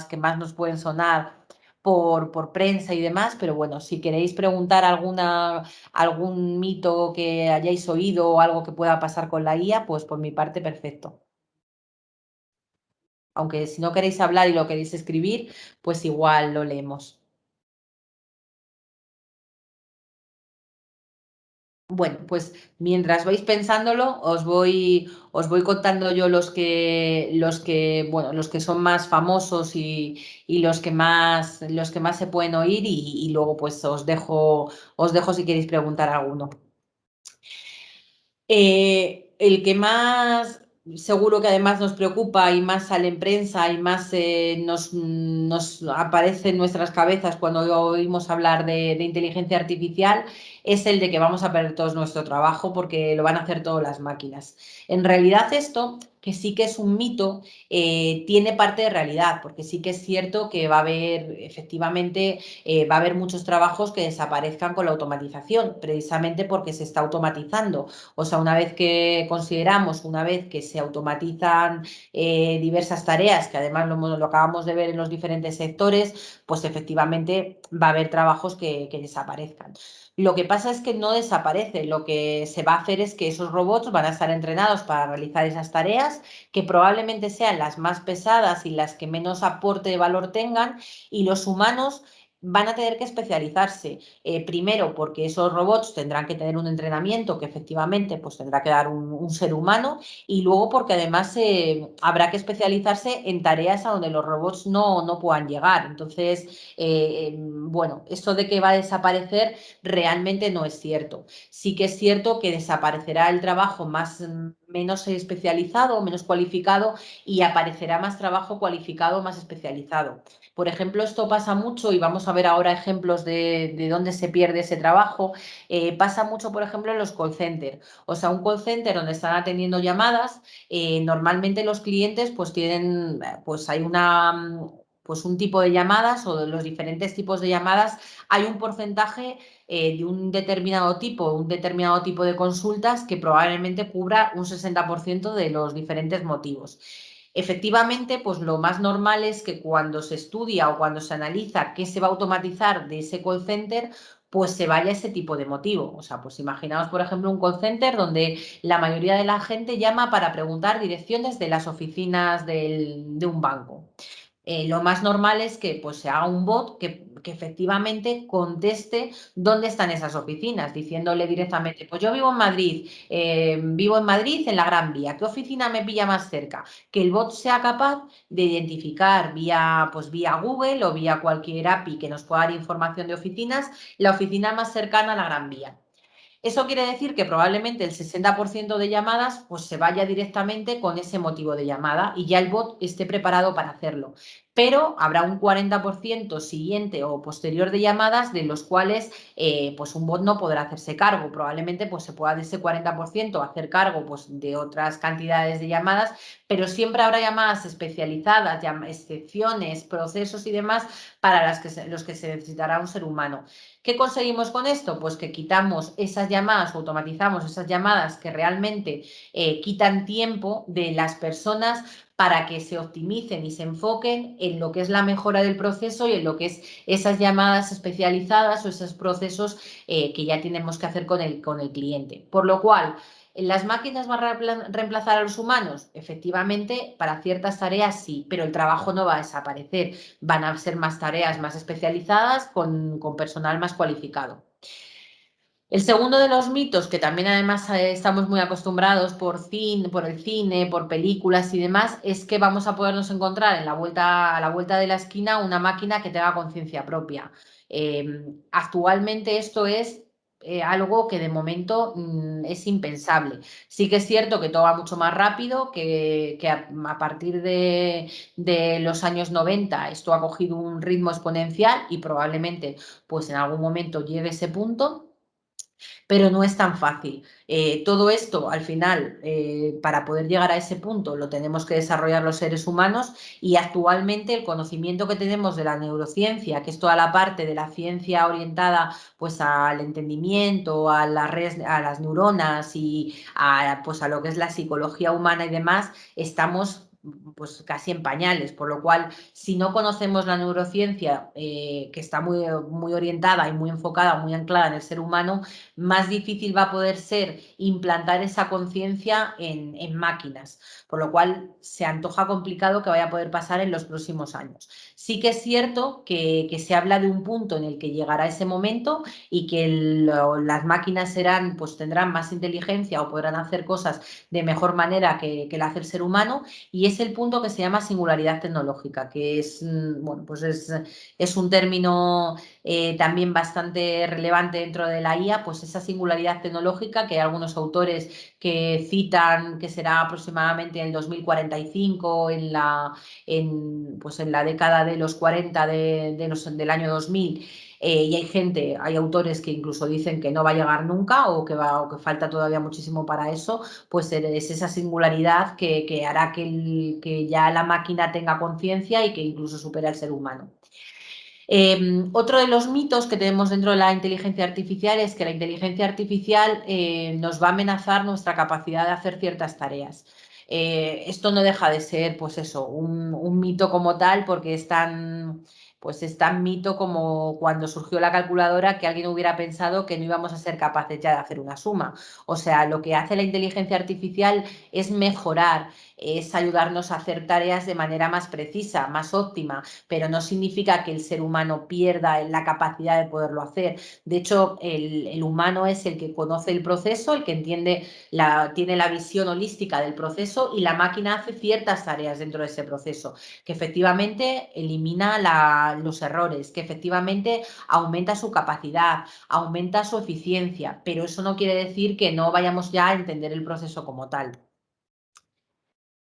que más nos pueden sonar por prensa y demás, pero bueno, si queréis preguntar algún mito que hayáis oído o algo que pueda pasar con la IA, pues por mi parte, perfecto. Aunque si no queréis hablar y lo queréis escribir, pues igual lo leemos. Bueno, pues mientras vais pensándolo, os voy contando yo los que son más famosos y los que más se pueden oír y luego pues os dejo si queréis preguntar alguno. El que más seguro que además nos preocupa y más sale en prensa y más nos aparece en nuestras cabezas cuando oímos hablar de inteligencia artificial es el de que vamos a perder todo nuestro trabajo porque lo van a hacer todas las máquinas. En realidad esto, que sí que es un mito, tiene parte de realidad, porque sí que es cierto que va a haber, efectivamente, va a haber muchos trabajos que desaparezcan con la automatización, precisamente porque se está automatizando. O sea, una vez que se automatizan diversas tareas, que además lo acabamos de ver en los diferentes sectores, pues efectivamente va a haber trabajos que desaparezcan. Lo que pasa es que no desaparece, lo que se va a hacer es que esos robots van a estar entrenados para realizar esas tareas, que probablemente sean las más pesadas y las que menos aporte de valor tengan, y los humanos van a tener que especializarse. Primero, porque esos robots tendrán que tener un entrenamiento que efectivamente pues, tendrá que dar un ser humano, y luego porque además habrá que especializarse en tareas a donde los robots no puedan llegar. Entonces, bueno, esto de que va a desaparecer realmente no es cierto. Sí que es cierto que desaparecerá el trabajo menos especializado, menos cualificado, y aparecerá más trabajo cualificado, más especializado. Por ejemplo, esto pasa mucho y vamos a ver ahora ejemplos de dónde se pierde ese trabajo. Pasa mucho, por ejemplo, en los call centers. O sea, un call center donde están atendiendo llamadas, normalmente los clientes pues tienen, pues hay pues un tipo de llamadas o de los diferentes tipos de llamadas, hay un porcentaje de un determinado tipo de consultas que probablemente cubra un 60% de los diferentes motivos. Efectivamente, pues lo más normal es que cuando se estudia o cuando se analiza qué se va a automatizar de ese call center, pues se vaya ese tipo de motivo. O sea, pues imaginaos, por ejemplo, un call center donde la mayoría de la gente llama para preguntar direcciones de las oficinas de un banco. Lo más normal es que pues, se haga un bot que efectivamente conteste dónde están esas oficinas, diciéndole directamente, pues yo vivo en Madrid, en la Gran Vía, ¿qué oficina me pilla más cerca? Que el bot sea capaz de identificar pues, vía Google o vía cualquier API que nos pueda dar información de oficinas, la oficina más cercana a la Gran Vía. Eso quiere decir que probablemente el 60% de llamadas pues, se vaya directamente con ese motivo de llamada y ya el bot esté preparado para hacerlo. Pero habrá un 40% siguiente o posterior de llamadas de los cuales pues un bot no podrá hacerse cargo. Probablemente pues, se pueda de ese 40% hacer cargo pues, de otras cantidades de llamadas, pero siempre habrá llamadas especializadas, excepciones, procesos y demás para los que se necesitará un ser humano. ¿Qué conseguimos con esto? Pues que quitamos esas llamadas, automatizamos esas llamadas que realmente quitan tiempo de las personas para que se optimicen y se enfoquen en lo que es la mejora del proceso y en lo que es esas llamadas especializadas o esos procesos que ya tenemos que hacer con el cliente. Por lo cual, ¿las máquinas van a reemplazar a los humanos? Efectivamente, para ciertas tareas sí, pero el trabajo no va a desaparecer. Van a ser más tareas más especializadas con personal más cualificado. El segundo de los mitos, que también además estamos muy acostumbrados por el cine, por películas y demás, es que vamos a podernos encontrar a la vuelta de la esquina una máquina que tenga conciencia propia. Actualmente esto es algo que de momento es impensable. Sí que es cierto que todo va mucho más rápido, que a partir de los años 90 esto ha cogido un ritmo exponencial y probablemente pues en algún momento llegue a ese punto, pero no es tan fácil. Todo esto, al final, para poder llegar a ese punto, lo tenemos que desarrollar los seres humanos y actualmente el conocimiento que tenemos de la neurociencia, que es toda la parte de la ciencia orientada pues, al entendimiento, a las redes, a las neuronas y pues, a lo que es la psicología humana y demás, estamos pues casi en pañales, por lo cual si no conocemos la neurociencia, que está muy orientada y muy enfocada, muy anclada en el ser humano, más difícil va a poder ser implantar esa conciencia en máquinas, por lo cual se antoja complicado que vaya a poder pasar en los próximos años. Sí que es cierto que se habla de un punto en el que llegará ese momento y que las máquinas serán, pues tendrán más inteligencia o podrán hacer cosas de mejor manera que la hace el ser humano, y es el punto que se llama singularidad tecnológica, que es, bueno, pues es un término también bastante relevante dentro de la IA, pues esa singularidad tecnológica que hay algunos autores que citan que será aproximadamente en el 2045, pues en la década de los 40 del año 2000. Y hay gente, hay autores que incluso dicen que no va a llegar nunca o que falta todavía muchísimo para eso, pues es esa singularidad que hará que ya la máquina tenga conciencia y que incluso supere al ser humano. Otro de los mitos que tenemos dentro de la inteligencia artificial es que la inteligencia artificial nos va a amenazar nuestra capacidad de hacer ciertas tareas. Esto no deja de ser, pues eso, un mito como tal, porque pues es tan mito como cuando surgió la calculadora que alguien hubiera pensado que no íbamos a ser capaces ya de hacer una suma. O sea, lo que hace la inteligencia artificial es mejorar, es ayudarnos a hacer tareas de manera más precisa, más óptima, pero no significa que el ser humano pierda la capacidad de poderlo hacer. De hecho, el humano es el que conoce el proceso, el que entiende, tiene la visión holística del proceso, y la máquina hace ciertas tareas dentro de ese proceso, que efectivamente elimina los errores, que efectivamente aumenta su capacidad, aumenta su eficiencia, pero eso no quiere decir que no vayamos ya a entender el proceso como tal.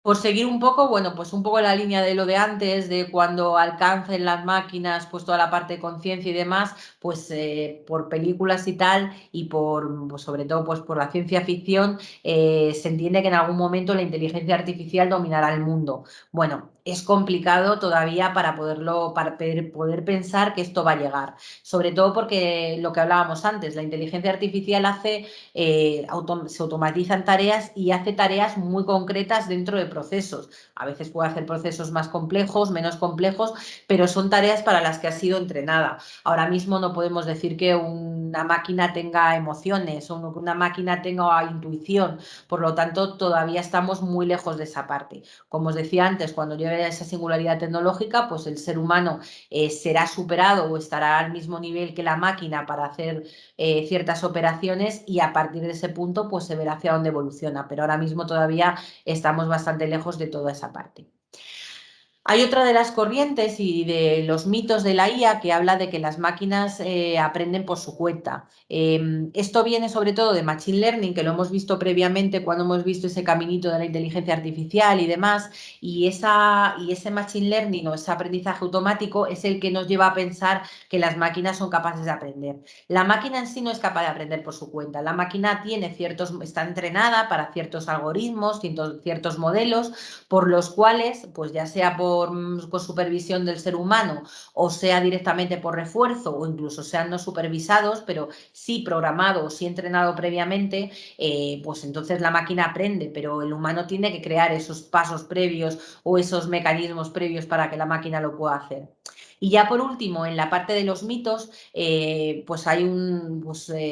Por seguir un poco, bueno, pues un poco la línea de lo de antes, de cuando alcancen las máquinas, pues toda la parte de conciencia y demás, pues por películas y tal, y pues sobre todo pues por la ciencia ficción, se entiende que en algún momento la inteligencia artificial dominará el mundo. Bueno, es complicado todavía para poder pensar que esto va a llegar, sobre todo porque lo que hablábamos antes, la inteligencia artificial se automatizan tareas y hace tareas muy concretas dentro de procesos. A veces puede hacer procesos más complejos, menos complejos, pero son tareas para las que ha sido entrenada. Ahora mismo no podemos decir que una máquina tenga emociones o que una máquina tenga intuición, por lo tanto todavía estamos muy lejos de esa parte. Como os decía antes, cuando llegue a esa singularidad tecnológica, pues el ser humano será superado o estará al mismo nivel que la máquina para hacer ciertas operaciones, y a partir de ese punto pues se verá hacia dónde evoluciona, pero ahora mismo todavía estamos bastante lejos de toda esa parte. Hay otra de las corrientes y de los mitos de la IA que habla de que las máquinas aprenden por su cuenta. Esto viene sobre todo de Machine Learning, que lo hemos visto previamente cuando hemos visto ese caminito de la inteligencia artificial y demás, y ese Machine Learning o ese aprendizaje automático es el que nos lleva a pensar que las máquinas son capaces de aprender. La máquina en sí no es capaz de aprender por su cuenta. La máquina está entrenada para ciertos algoritmos, ciertos modelos, por los cuales, pues ya sea con supervisión del ser humano o sea directamente por refuerzo o incluso sean no supervisados, pero sí programado, sí entrenado previamente, pues entonces la máquina aprende, pero el humano tiene que crear esos pasos previos o esos mecanismos previos para que la máquina lo pueda hacer. Y ya por último, en la parte de los mitos, pues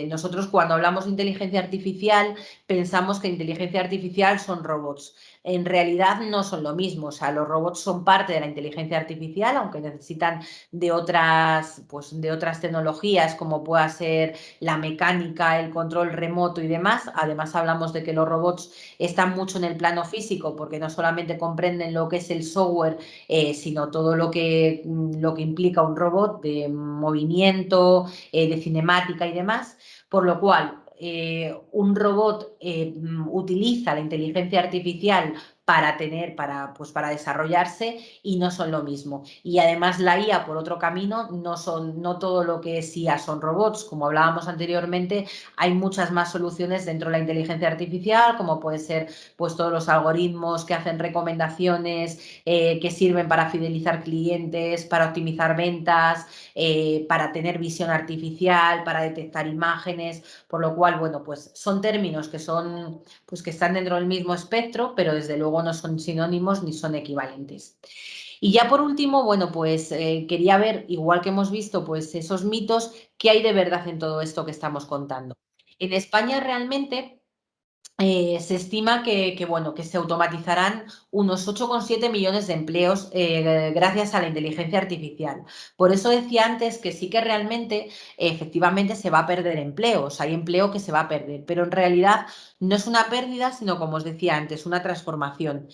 nosotros cuando hablamos de inteligencia artificial pensamos que inteligencia artificial son robots. En realidad no son lo mismo, o sea, los robots son parte de la inteligencia artificial, aunque necesitan de otras tecnologías como pueda ser la mecánica, el control remoto y demás. Además hablamos de que los robots están mucho en el plano físico porque no solamente comprenden lo que es el software, sino todo lo que implica un robot de movimiento, de cinemática y demás. Por lo cual, un robot utiliza la inteligencia artificial pues para desarrollarse y no son lo mismo. Y además la IA, por otro camino, no todo lo que es IA son robots. Como hablábamos anteriormente, hay muchas más soluciones dentro de la inteligencia artificial, como puede ser pues todos los algoritmos que hacen recomendaciones, que sirven para fidelizar clientes, para optimizar ventas, para tener visión artificial, para detectar imágenes, por lo cual, bueno, pues son términos pues que están dentro del mismo espectro, pero desde luego no son sinónimos ni son equivalentes. Y ya por último, bueno, pues quería ver, igual que hemos visto, pues esos mitos, ¿qué hay de verdad en todo esto que estamos contando? En España realmente se estima bueno, que se automatizarán unos 8,7 millones de empleos gracias a la inteligencia artificial. Por eso decía antes que sí que realmente, efectivamente, se va a perder empleos. Hay empleo que se va a perder, pero en realidad no es una pérdida, sino, como os decía antes, una transformación.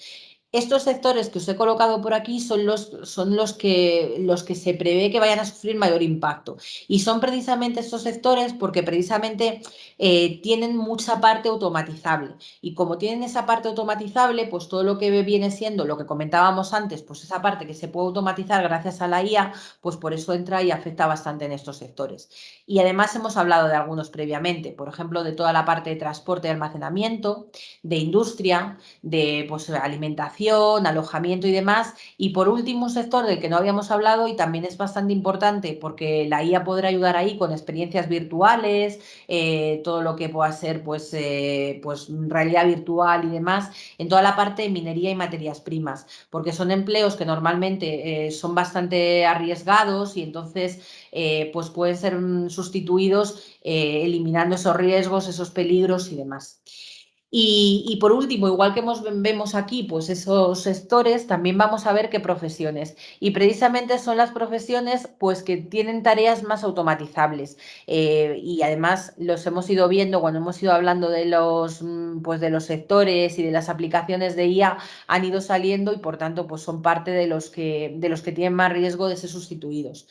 Estos sectores que os he colocado por aquí son los que se prevé que vayan a sufrir mayor impacto. Y son precisamente estos sectores porque precisamente tienen mucha parte automatizable. Y como tienen esa parte automatizable, pues todo lo que viene siendo lo que comentábamos antes, pues esa parte que se puede automatizar gracias a la IA, pues por eso entra y afecta bastante en estos sectores. Y además hemos hablado de algunos previamente, por ejemplo, de toda la parte de transporte y almacenamiento, de industria, de pues, alimentación, alojamiento y demás. Y por último, un sector del que no habíamos hablado y también es bastante importante porque la IA podrá ayudar ahí con experiencias virtuales, todo lo que pueda ser pues realidad virtual y demás, en toda la parte de minería y materias primas, porque son empleos que normalmente son bastante arriesgados y entonces pues pueden ser sustituidos eliminando esos riesgos, esos peligros y demás. Y por último, igual que vemos aquí, pues esos sectores, también vamos a ver qué profesiones. Y precisamente son las profesiones pues que tienen tareas más automatizables. Y además los hemos ido viendo cuando hemos ido hablando de pues de los sectores y de las aplicaciones de IA, han ido saliendo y por tanto pues son parte de los que tienen más riesgo de ser sustituidos.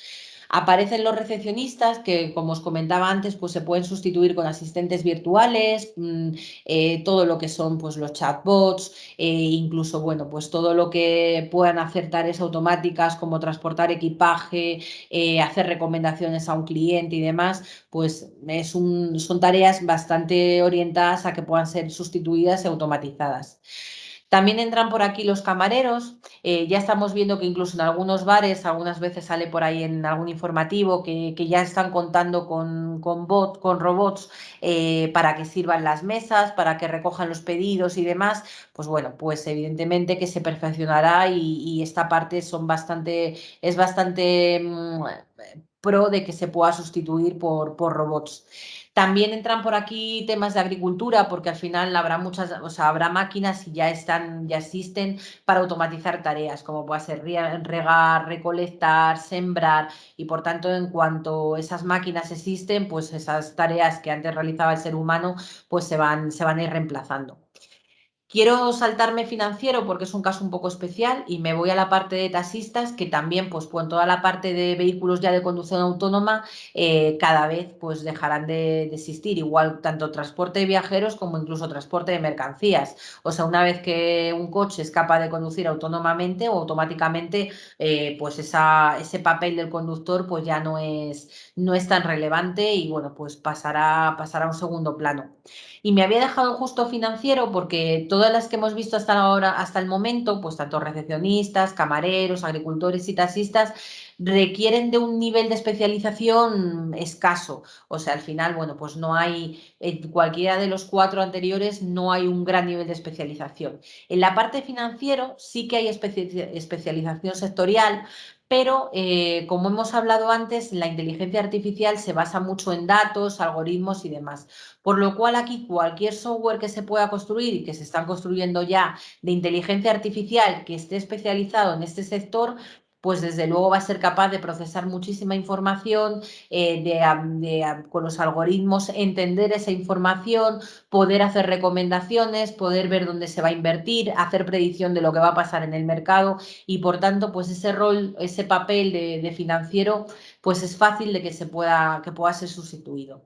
Aparecen los recepcionistas que, como os comentaba antes, pues se pueden sustituir con asistentes virtuales, todo lo que son pues, los chatbots, incluso bueno, pues todo lo que puedan hacer tareas automáticas como transportar equipaje, hacer recomendaciones a un cliente y demás, pues son tareas bastante orientadas a que puedan ser sustituidas y automatizadas. También entran por aquí los camareros. Ya estamos viendo que incluso en algunos bares, algunas veces sale por ahí en algún informativo que ya están contando con robots para que sirvan las mesas, para que recojan los pedidos y demás. Pues bueno, pues evidentemente que se perfeccionará y esta parte es bastante pro de que se pueda sustituir por robots. También entran por aquí temas de agricultura, porque al final habrá o sea, habrá máquinas y ya existen para automatizar tareas, como puede ser regar, recolectar, sembrar, y por tanto, en cuanto esas máquinas existen, pues esas tareas que antes realizaba el ser humano, pues se van a ir reemplazando. Quiero saltarme financiero porque es un caso un poco especial y me voy a la parte de taxistas, que también, pues con toda la parte de vehículos ya de conducción autónoma, cada vez pues dejarán de existir. Igual tanto transporte de viajeros como incluso transporte de mercancías. O sea, una vez que un coche es capaz de conducir autónomamente o automáticamente, pues ese papel del conductor pues ya no es tan relevante y bueno, pues pasará a un segundo plano. Y me había dejado justo financiero porque todas las que hemos visto hasta ahora, hasta el momento, pues tanto recepcionistas, camareros, agricultores y taxistas, requieren de un nivel de especialización escaso. O sea, al final, bueno, pues no hay, en cualquiera de los cuatro anteriores, no hay un gran nivel de especialización. En la parte financiero sí que hay especialización sectorial, pero como hemos hablado antes, la inteligencia artificial se basa mucho en datos, algoritmos y demás. Por lo cual aquí cualquier software que se pueda construir y que se están construyendo ya de inteligencia artificial que esté especializado en este sector, pues desde luego va a ser capaz de procesar muchísima información, con los algoritmos entender esa información, poder hacer recomendaciones, poder ver dónde se va a invertir, hacer predicción de lo que va a pasar en el mercado y por tanto, pues ese rol, ese papel de financiero, pues es fácil de que pueda ser sustituido.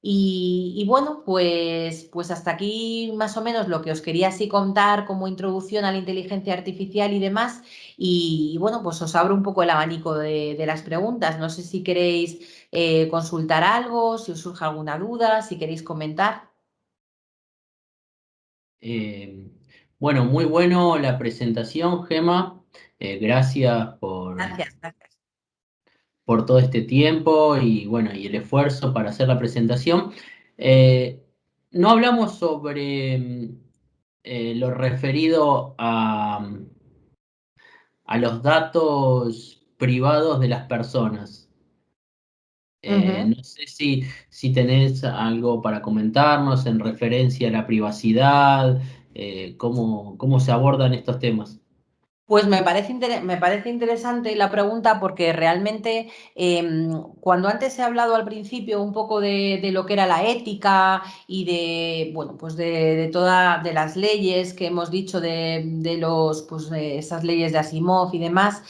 Y bueno, pues hasta aquí más o menos lo que os quería así contar como introducción a la inteligencia artificial y demás. Y bueno, pues os abro un poco el abanico de las preguntas. No sé si queréis consultar algo, si os surge alguna duda, si queréis comentar. Eh, bueno, muy bueno la presentación, Gema. Gracias Gracias, gracias. por todo este tiempo y bueno, y el esfuerzo para hacer la presentación. Eh, no hablamos sobre lo referido a los datos privados de las personas. Ujú. No sé si tenés algo para comentarnos en referencia a la privacidad, cómo se abordan estos temas. Pues me parece interesante la pregunta porque realmente cuando antes he hablado al principio un poco de lo que era la ética y de, bueno, pues de todas de las leyes que hemos dicho de los, pues de esas leyes de Asimov y demás,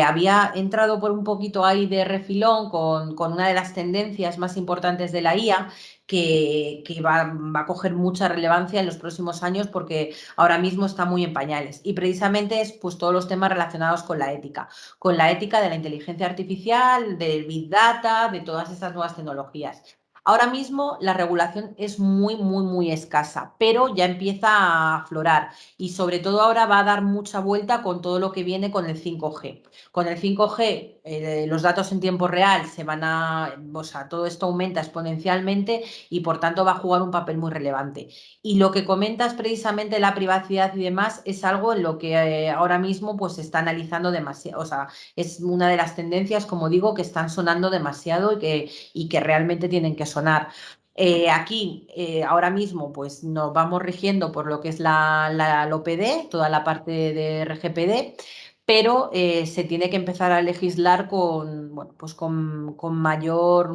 había entrado por un poquito ahí de refilón con una de las tendencias más importantes de la IA que va a coger mucha relevancia en los próximos años porque ahora mismo está muy en pañales. Y precisamente es pues todos los temas relacionados con la ética de la inteligencia artificial, del big data, de todas estas nuevas tecnologías. Ahora mismo la regulación es muy, muy, muy escasa, pero ya empieza a aflorar y sobre todo ahora va a dar mucha vuelta con todo lo que viene con el 5G. Con el 5G, los datos en tiempo real se van a, o sea, todo esto aumenta exponencialmente y por tanto va a jugar un papel muy relevante. Y lo que comentas precisamente la privacidad y demás es algo en lo que ahora mismo pues se está analizando demasiado, o sea, es una de las tendencias, como digo, que están sonando demasiado y que realmente tienen que sonar. Aquí, ahora mismo, pues nos vamos rigiendo por lo que es la OPD, toda la parte de RGPD, pero se tiene que empezar a legislar con, bueno, pues con mayor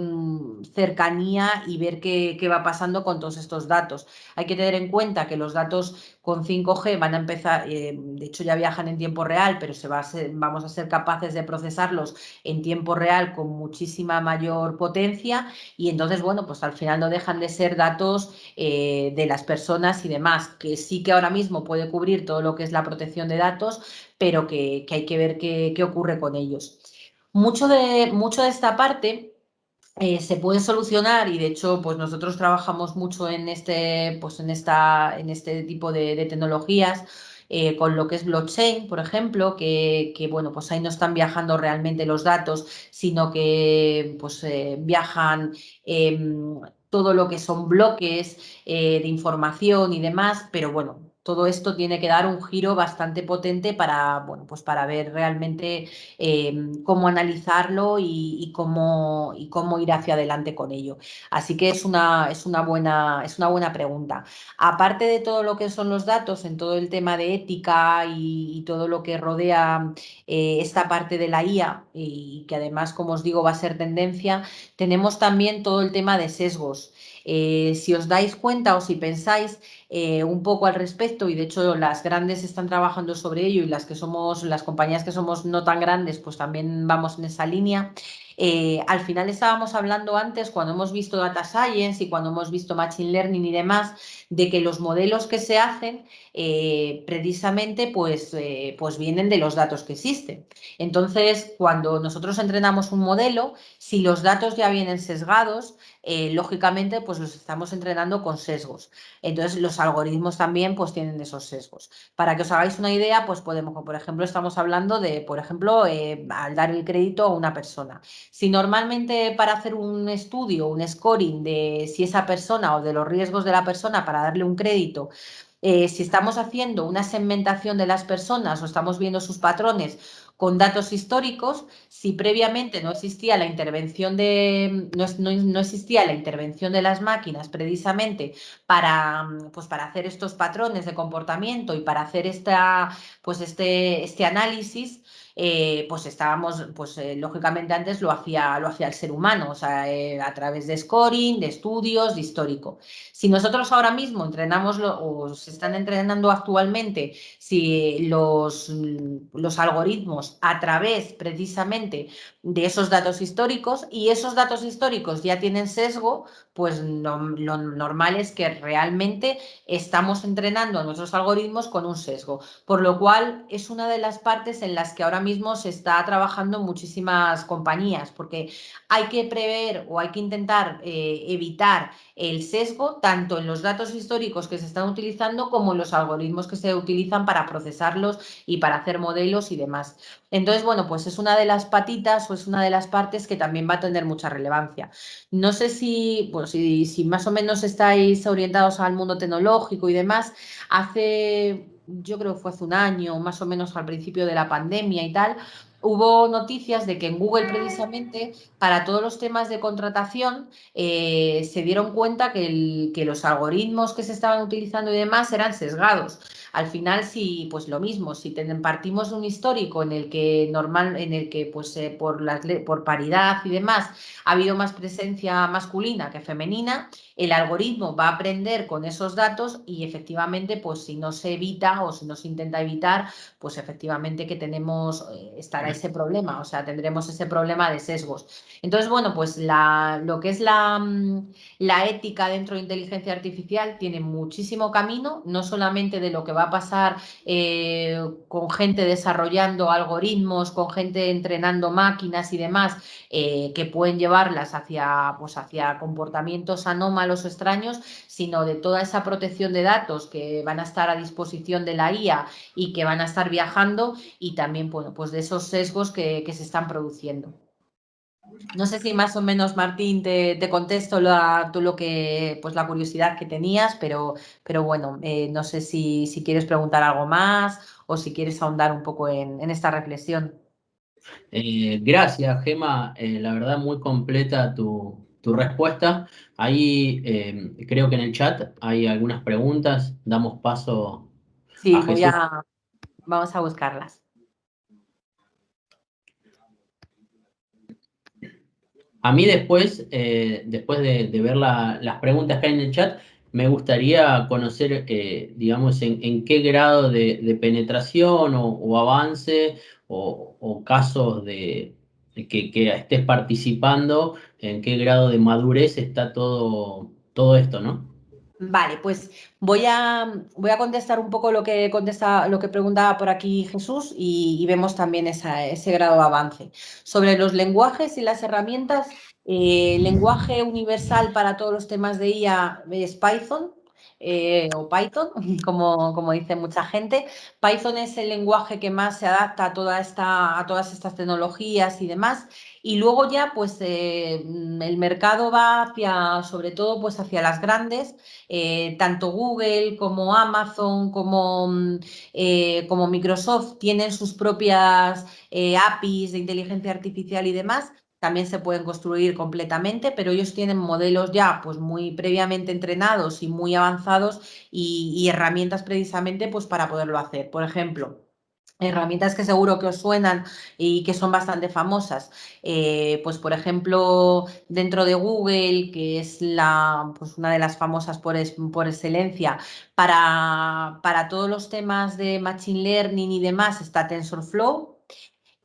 cercanía y ver qué va pasando con todos estos datos. Hay que tener en cuenta que los datos con 5G van a empezar, de hecho ya viajan en tiempo real, pero vamos a ser capaces de procesarlos en tiempo real con muchísima mayor potencia y entonces, bueno, pues al final no dejan de ser datos de las personas y demás, que sí que ahora mismo puede cubrir todo lo que es la protección de datos, pero que hay que ver qué ocurre con ellos. Mucho de esta parte se puede solucionar y de hecho pues nosotros trabajamos mucho en este, pues en este tipo de tecnologías con lo que es blockchain, por ejemplo, bueno, pues ahí no están viajando realmente los datos, sino que pues viajan eh, todo lo que son bloques de información y demás, pero bueno, todo esto tiene que dar un giro bastante potente para, bueno, pues para ver realmente cómo analizarlo y cómo ir hacia adelante con ello. Así que es una buena pregunta. Aparte de todo lo que son los datos, en todo el tema de ética y todo lo que rodea esta parte de la IA, y que además, como os digo, va a ser tendencia, tenemos también todo el tema de sesgos. Si os dais cuenta o si pensáis un poco al respecto, y de hecho las grandes están trabajando sobre ello y las que somos, las compañías que somos no tan grandes, pues también vamos en esa línea. Al final estábamos hablando antes, cuando hemos visto data science y cuando hemos visto machine learning y demás, de que los modelos que se hacen precisamente pues vienen de los datos que existen. Entonces, cuando nosotros entrenamos un modelo, si los datos ya vienen sesgados, lógicamente pues los estamos entrenando con sesgos. Entonces, los algoritmos también pues tienen esos sesgos. Para que os hagáis una idea, pues podemos, por ejemplo, estamos hablando de, por ejemplo, al dar el crédito a una persona. Si normalmente para hacer un estudio, un scoring de si esa persona o de los riesgos de la persona para darle un crédito, si estamos haciendo una segmentación de las personas o estamos viendo sus patrones con datos históricos, si previamente no existía la intervención no existía la intervención de las máquinas precisamente pues para hacer estos patrones de comportamiento y para hacer pues este análisis, pues estábamos, pues lógicamente antes lo hacía el ser humano, o sea, a través de scoring, de estudios, de histórico. Si nosotros ahora mismo entrenamos, o se están entrenando actualmente, si los algoritmos a través precisamente de esos datos históricos, y esos datos históricos ya tienen sesgo, pues lo normal es que realmente estamos entrenando a nuestros algoritmos con un sesgo, por lo cual es una de las partes en las que ahora mismo se está trabajando en muchísimas compañías, porque hay que prever o hay que intentar evitar el sesgo tanto en los datos históricos que se están utilizando como en los algoritmos que se utilizan para procesarlos y para hacer modelos y demás. Entonces, bueno, pues es una de las patitas o es una de las partes que también va a tener mucha relevancia. No sé si, pues, si más o menos estáis orientados al mundo tecnológico y demás, yo creo que fue hace un año, más o menos al principio de la pandemia y tal, hubo noticias de que en Google precisamente para todos los temas de contratación se dieron cuenta que los algoritmos que se estaban utilizando y demás eran sesgados. Al final, si pues lo mismo, si partimos de un histórico en el que pues por paridad y demás ha habido más presencia masculina que femenina, el algoritmo va a aprender con esos datos y efectivamente, pues si no se evita o si no se intenta evitar, pues efectivamente que estará ese problema, o sea, tendremos ese problema de sesgos. Entonces, bueno, pues lo que es la ética dentro de inteligencia artificial tiene muchísimo camino, no solamente de lo que va a pasar con gente desarrollando algoritmos, con gente entrenando máquinas y demás, que pueden llevarlas hacia comportamientos anómalos o extraños, sino de toda esa protección de datos que van a estar a disposición de la IA y que van a estar viajando, y también, bueno, pues de esos sesgos que se están produciendo. No sé si más o menos, Martín, te contesto pues la curiosidad que tenías, pero bueno, no sé si quieres preguntar algo más o si quieres ahondar un poco en esta reflexión. Gracias, Gema. La verdad, muy completa tu respuesta. Ahí creo que en el chat hay algunas preguntas. Damos paso a Sí, Jesús. vamos a buscarlas. A mí después, después de ver las preguntas que hay en el chat, me gustaría conocer, digamos, en qué grado de penetración o avance o casos que estés participando, en qué grado de madurez está todo esto, ¿no? Vale, pues voy a contestar un poco lo que preguntaba por aquí Jesús, y vemos también ese grado de avance. Sobre los lenguajes y las herramientas, lenguaje universal para todos los temas de IA es Python, o Python, como dice mucha gente. Python es el lenguaje que más se adapta a todas estas tecnologías y demás. Y luego ya, pues el mercado va sobre todo, pues hacia las grandes, tanto Google como Amazon como Microsoft tienen sus propias APIs de inteligencia artificial y demás. También se pueden construir completamente, pero ellos tienen modelos ya pues muy previamente entrenados y muy avanzados, y herramientas precisamente pues para poderlo hacer. Por ejemplo, herramientas que seguro que os suenan y que son bastante famosas, pues por ejemplo dentro de Google, que es pues una de las famosas por excelencia para todos los temas de Machine Learning y demás, está TensorFlow.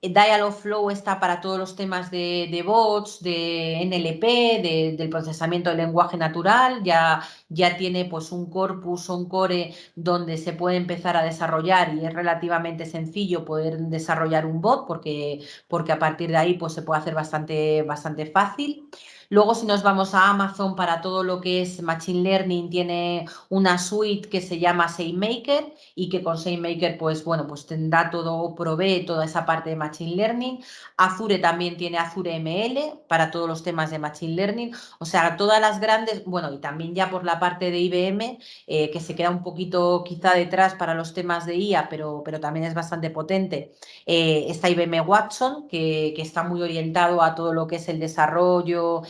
Dialogflow está para todos los temas de bots, de NLP, del procesamiento del lenguaje natural. Ya tiene pues un corpus o un core donde se puede empezar a desarrollar, y es relativamente sencillo poder desarrollar un bot, porque a partir de ahí pues se puede hacer bastante fácil. Luego, si nos vamos a Amazon, para todo lo que es Machine Learning, tiene una suite que se llama SageMaker, y que con SageMaker, pues bueno, pues tendrá todo, provee toda esa parte de Machine Learning. Azure también tiene Azure ML para todos los temas de Machine Learning. O sea, todas las grandes, bueno, y también ya por la parte de IBM, que se queda un poquito quizá detrás para los temas de IA, pero también es bastante potente. Está IBM Watson, que está muy orientado a todo lo que es el desarrollo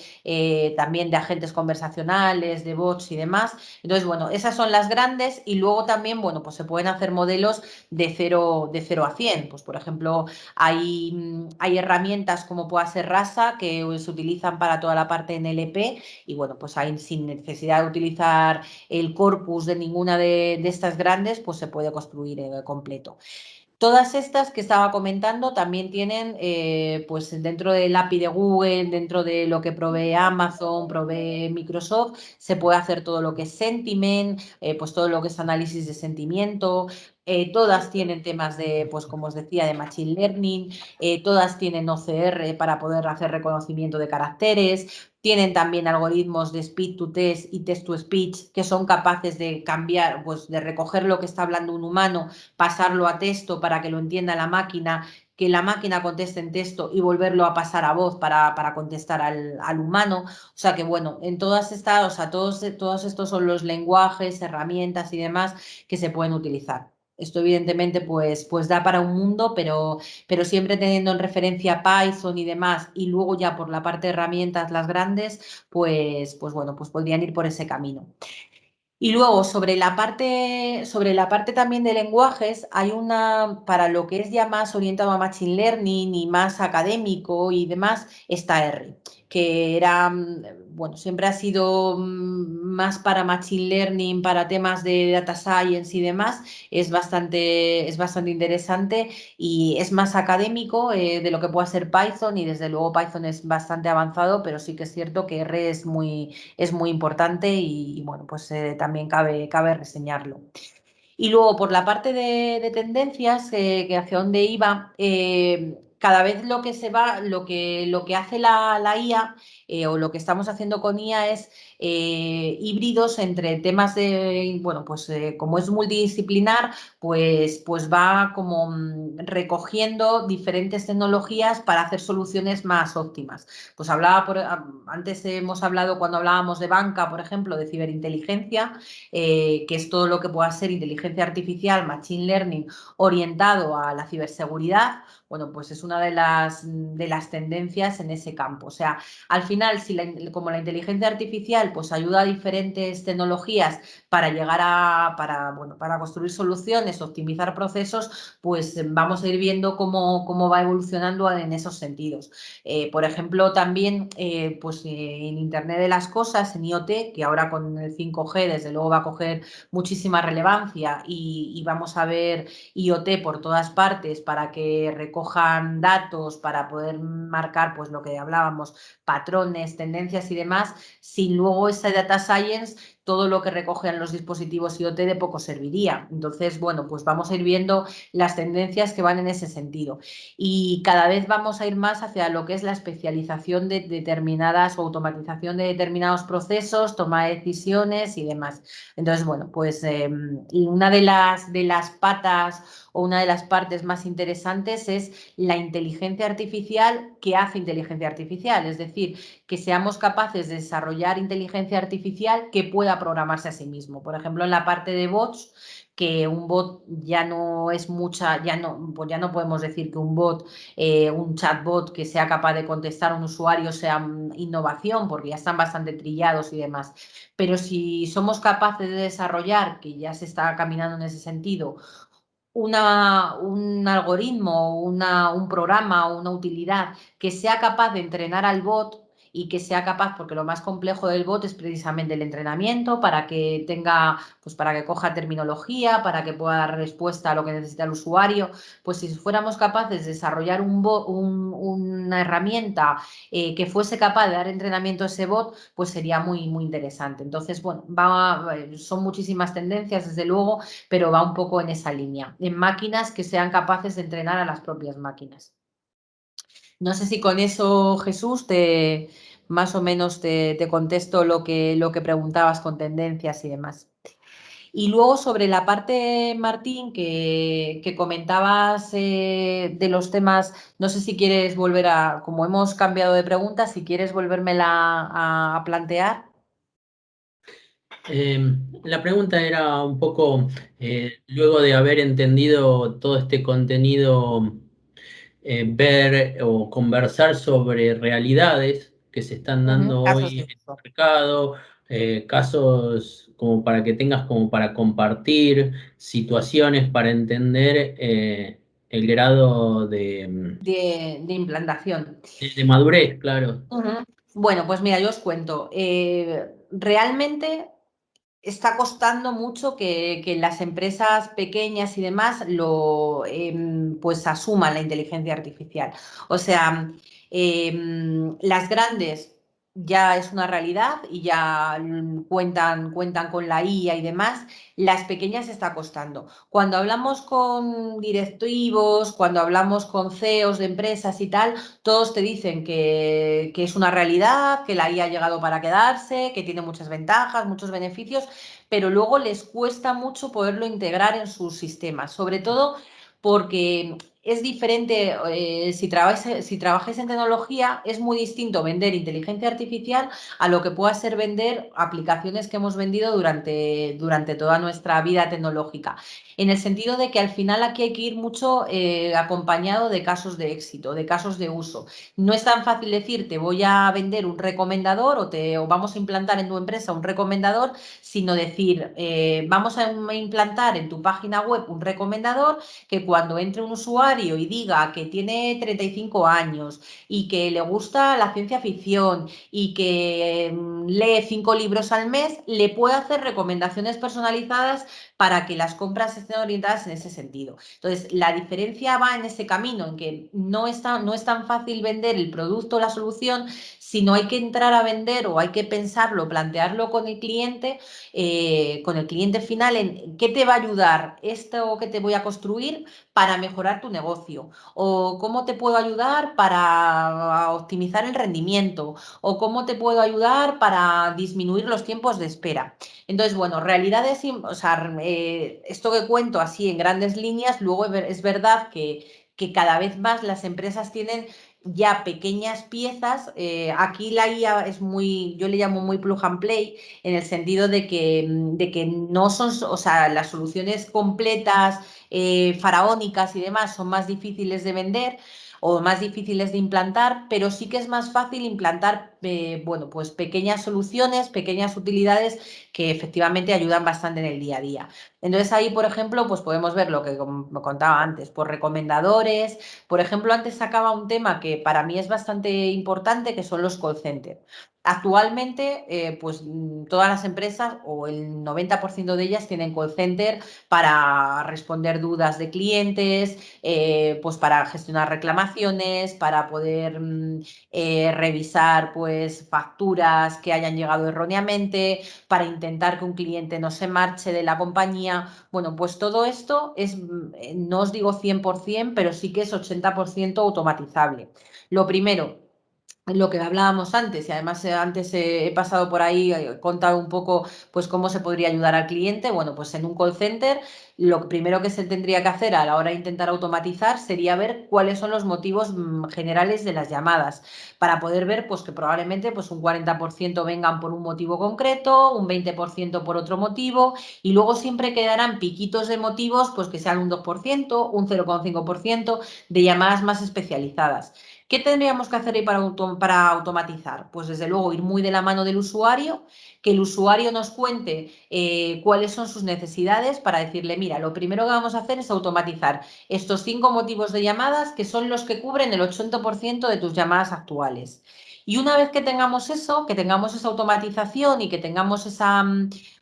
también de agentes conversacionales, de bots y demás. Entonces, bueno, esas son las grandes, y luego también, bueno, pues se pueden hacer modelos de cero a 100. Pues, por ejemplo, hay herramientas como pueda ser Rasa que se utilizan para toda la parte NLP y bueno, pues ahí sin necesidad de utilizar el corpus de ninguna de estas grandes, pues se puede construir completo. Todas estas que estaba comentando también tienen, pues dentro del API de Google, dentro de lo que provee Amazon, provee Microsoft, se puede hacer todo lo que es sentiment, pues todo lo que es análisis de sentimiento. Todas tienen temas de, pues como os decía, de Machine Learning, todas tienen OCR para poder hacer reconocimiento de caracteres, tienen también algoritmos de speech to text y text to speech que son capaces de cambiar, pues de recoger lo que está hablando un humano, pasarlo a texto para que lo entienda la máquina, que la máquina conteste en texto y volverlo a pasar a voz para contestar al humano. O sea que bueno, en todas estas, o sea, todos estos son los lenguajes, herramientas y demás que se pueden utilizar. Esto evidentemente pues da para un mundo, pero siempre teniendo en referencia Python y demás, y luego ya por la parte de herramientas las grandes, pues bueno, pues podrían ir por ese camino. Y luego, sobre la parte también de lenguajes, hay una, para lo que es ya más orientado a Machine Learning y más académico y demás, está R, que era, bueno, siempre ha sido más para Machine Learning, para temas de Data Science y demás, es bastante interesante y es más académico de lo que pueda ser Python y desde luego Python es bastante avanzado, pero sí que es cierto que R es muy importante y bueno, pues también cabe reseñarlo. Y luego por la parte de tendencias, que hacia dónde iba, cada vez lo que se va, lo que hace la IA o lo que estamos haciendo con IA es híbridos entre temas de, bueno, pues como es multidisciplinar, pues va como recogiendo diferentes tecnologías para hacer soluciones más óptimas. Pues antes hemos hablado cuando hablábamos de banca, por ejemplo, de ciberinteligencia, que es todo lo que pueda ser inteligencia artificial, machine learning, orientado a la ciberseguridad. Bueno, pues es una de las tendencias en ese campo. O sea, al final, como la inteligencia artificial pues ayuda a diferentes tecnologías para llegar bueno, para construir soluciones, optimizar procesos, pues vamos a ir viendo cómo va evolucionando en esos sentidos. Por ejemplo, también pues, en Internet de las Cosas, en IoT, que ahora con el 5G desde luego va a coger muchísima relevancia y vamos a ver IoT por todas partes para que recojan datos, para poder marcar pues lo que hablábamos, patrones, tendencias y demás, sin luego esa data science todo lo que recogen los dispositivos IoT de poco serviría. Entonces, bueno, pues vamos a ir viendo las tendencias que van en ese sentido. Y cada vez vamos a ir más hacia lo que es la especialización de determinadas o automatización de determinados procesos, toma de decisiones y demás. Entonces, bueno, pues y una de las patas o una de las partes más interesantes es la inteligencia artificial que hace inteligencia artificial, es decir, que seamos capaces de desarrollar inteligencia artificial que pueda programarse a sí mismo. Por ejemplo, en la parte de bots, que un bot ya no es mucha, pues ya no podemos decir que un bot, un chatbot que sea capaz de contestar a un usuario sea innovación, porque ya están bastante trillados y demás. Pero si somos capaces de desarrollar, que ya se está caminando en ese sentido, un algoritmo, un programa o una utilidad que sea capaz de entrenar al bot y que sea capaz, porque lo más complejo del bot es precisamente el entrenamiento para que tenga, pues para que coja terminología, para que pueda dar respuesta a lo que necesita el usuario, pues si fuéramos capaces de desarrollar una herramienta que fuese capaz de dar entrenamiento a ese bot, pues sería muy interesante. Entonces, bueno, son muchísimas tendencias, desde luego, pero va un poco en esa línea, en máquinas que sean capaces de entrenar a las propias máquinas. No sé si con eso, Jesús, más o menos te contesto lo que preguntabas con tendencias y demás. Y luego sobre la parte, Martín, que comentabas de los temas, no sé si quieres volver como hemos cambiado de preguntas, si quieres volvérmela a plantear. La pregunta era un poco, luego de haber entendido todo este contenido, ver o conversar sobre realidades que se están dando Casos hoy de en el uso. mercado, casos como para que tengas como para compartir, situaciones para entender. el grado de, de implantación. de madurez, claro. Ujú. Bueno, pues mira, yo os cuento. Realmente está costando mucho que las empresas pequeñas y demás pues asuman la inteligencia artificial. O sea, las grandes ya es una realidad y ya cuentan con la IA y demás. Las pequeñas está costando. Cuando hablamos con directivos, cuando hablamos con CEOs de empresas y tal, todos te dicen que es una realidad, que la IA ha llegado para quedarse, que tiene muchas ventajas, muchos beneficios, pero luego les cuesta mucho poderlo integrar en sus sistemas, sobre todo porque es diferente, si trabajáis en tecnología, es muy distinto vender inteligencia artificial a lo que pueda ser vender aplicaciones que hemos vendido durante toda nuestra vida tecnológica. En el sentido de que al final aquí hay que ir mucho acompañado de casos de éxito, de casos de uso. No es tan fácil decir, te voy a vender un recomendador o vamos a implantar en tu empresa un recomendador, sino decir, vamos a implantar en tu página web un recomendador que cuando entre un usuario y diga que tiene 35 años y que le gusta la ciencia ficción y que lee 5 libros al mes, le pueda hacer recomendaciones personalizadas para que las compras estén orientadas en ese sentido. Entonces, la diferencia va en ese camino, en que no es tan fácil vender el producto o la solución, sino hay que entrar a vender o hay que pensarlo, plantearlo con el cliente final en qué te va a ayudar esto que te voy a construir para mejorar tu negocio, o cómo te puedo ayudar para optimizar el rendimiento, o cómo te puedo ayudar para disminuir los tiempos de espera. Entonces, bueno, realidades, o sea, esto que cuento así en grandes líneas, luego es verdad que cada vez más las empresas tienen ya pequeñas piezas. Aquí la IA es muy, yo le llamo muy plug and play, en el sentido de que no son, o sea, las soluciones completas, faraónicas y demás son más difíciles de vender o más difíciles de implantar, pero sí que es más fácil implantar, bueno, pues pequeñas soluciones, pequeñas utilidades que efectivamente ayudan bastante en el día a día. Entonces ahí, por ejemplo, pues podemos ver lo que me contaba antes, por recomendadores. Por ejemplo, antes sacaba un tema que para mí es bastante importante, que son los call centers. Actualmente, pues todas las empresas o el 90% de ellas tienen call center para responder dudas de clientes, pues para gestionar reclamaciones, para poder revisar pues facturas que hayan llegado erróneamente, para intentar que un cliente no se marche de la compañía. Bueno, pues todo esto es, no os digo 100%, pero sí que es 80% automatizable. Lo primero, lo que hablábamos antes, y además antes he pasado por ahí, he contado un poco pues cómo se podría ayudar al cliente. Bueno, pues en un call center lo primero que se tendría que hacer a la hora de intentar automatizar sería ver cuáles son los motivos generales de las llamadas, para poder ver pues que probablemente pues un 40% vengan por un motivo concreto, un 20% por otro motivo, y luego siempre quedarán piquitos de motivos pues que sean un 2%, un 0,5% de llamadas más especializadas. ¿Qué tendríamos que hacer ahí para automatizar? Pues desde luego ir muy de la mano del usuario, que el usuario nos cuente cuáles son sus necesidades, para decirle, mira, lo primero que vamos a hacer es automatizar estos 5 motivos de llamadas que son los que cubren el 80% de tus llamadas actuales. Y una vez que tengamos eso, que tengamos esa automatización y que tengamos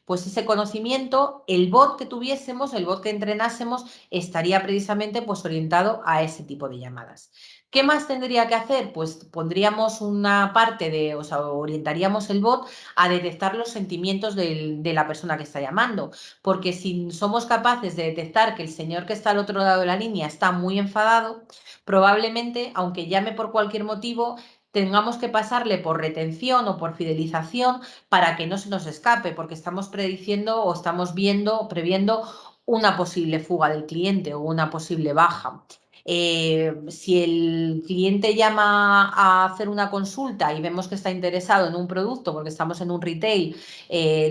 pues ese conocimiento, el bot que tuviésemos, el bot que entrenásemos, estaría precisamente pues orientado a ese tipo de llamadas. ¿Qué más tendría que hacer? Pues pondríamos una parte o sea, orientaríamos el bot a detectar los sentimientos de la persona que está llamando, porque si somos capaces de detectar que el señor que está al otro lado de la línea está muy enfadado, probablemente, aunque llame por cualquier motivo, tengamos que pasarle por retención o por fidelización para que no se nos escape, porque estamos prediciendo o estamos previendo una posible fuga del cliente o una posible baja. Si el cliente llama a hacer una consulta y vemos que está interesado en un producto porque estamos en un retail,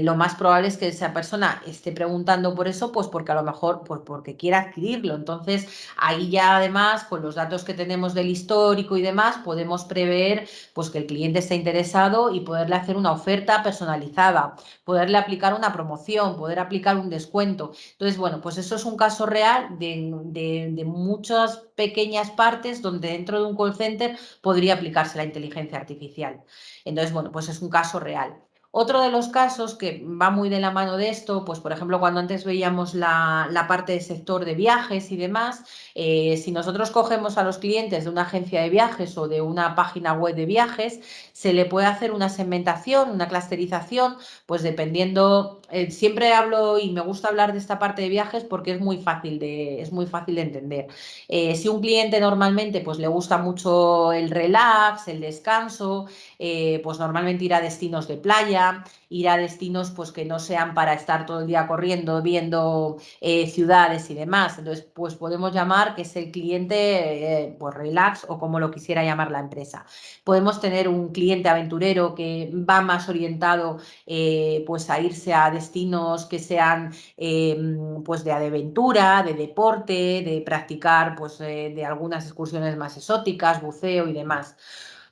lo más probable es que esa persona esté preguntando por eso, pues porque a lo mejor pues porque quiere adquirirlo. Entonces, ahí ya además, con los datos que tenemos del histórico y demás, podemos prever pues que el cliente está interesado y poderle hacer una oferta personalizada, poderle aplicar una promoción, poder aplicar un descuento. Entonces, bueno, pues eso es un caso real de muchas pequeñas partes donde dentro de un call center podría aplicarse la inteligencia artificial. Entonces, bueno, pues es un caso real. Otro de los casos que va muy de la mano de esto, pues por ejemplo, cuando antes veíamos la parte del sector de viajes y demás, si nosotros cogemos a los clientes de una agencia de viajes o de una página web de viajes, se le puede hacer una segmentación, una clusterización, pues dependiendo, siempre hablo y me gusta hablar de esta parte de viajes porque es muy fácil de entender. Si un cliente normalmente pues le gusta mucho el relax, el descanso, pues normalmente irá a destinos de playa, ir a destinos pues que no sean para estar todo el día corriendo, viendo ciudades y demás. Entonces, pues podemos llamar que es el cliente pues relax o como lo quisiera llamar la empresa. Podemos tener un cliente aventurero que va más orientado pues a irse a destinos que sean pues de aventura, de deporte, de practicar pues de algunas excursiones más exóticas, buceo y demás.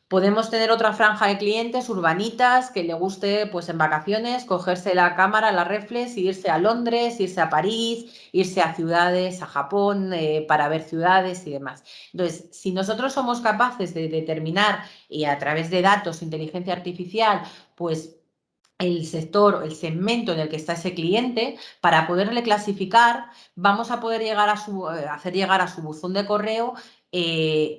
Podemos tener otra franja de clientes urbanitas que le guste, pues en vacaciones, cogerse la cámara, la reflex, e irse a Londres, irse a París, irse a ciudades, a Japón, para ver ciudades y demás. Entonces, si nosotros somos capaces de determinar y a través de datos, inteligencia artificial, pues el sector, el segmento en el que está ese cliente, para poderle clasificar, vamos a poder llegar a hacer llegar a su buzón de correo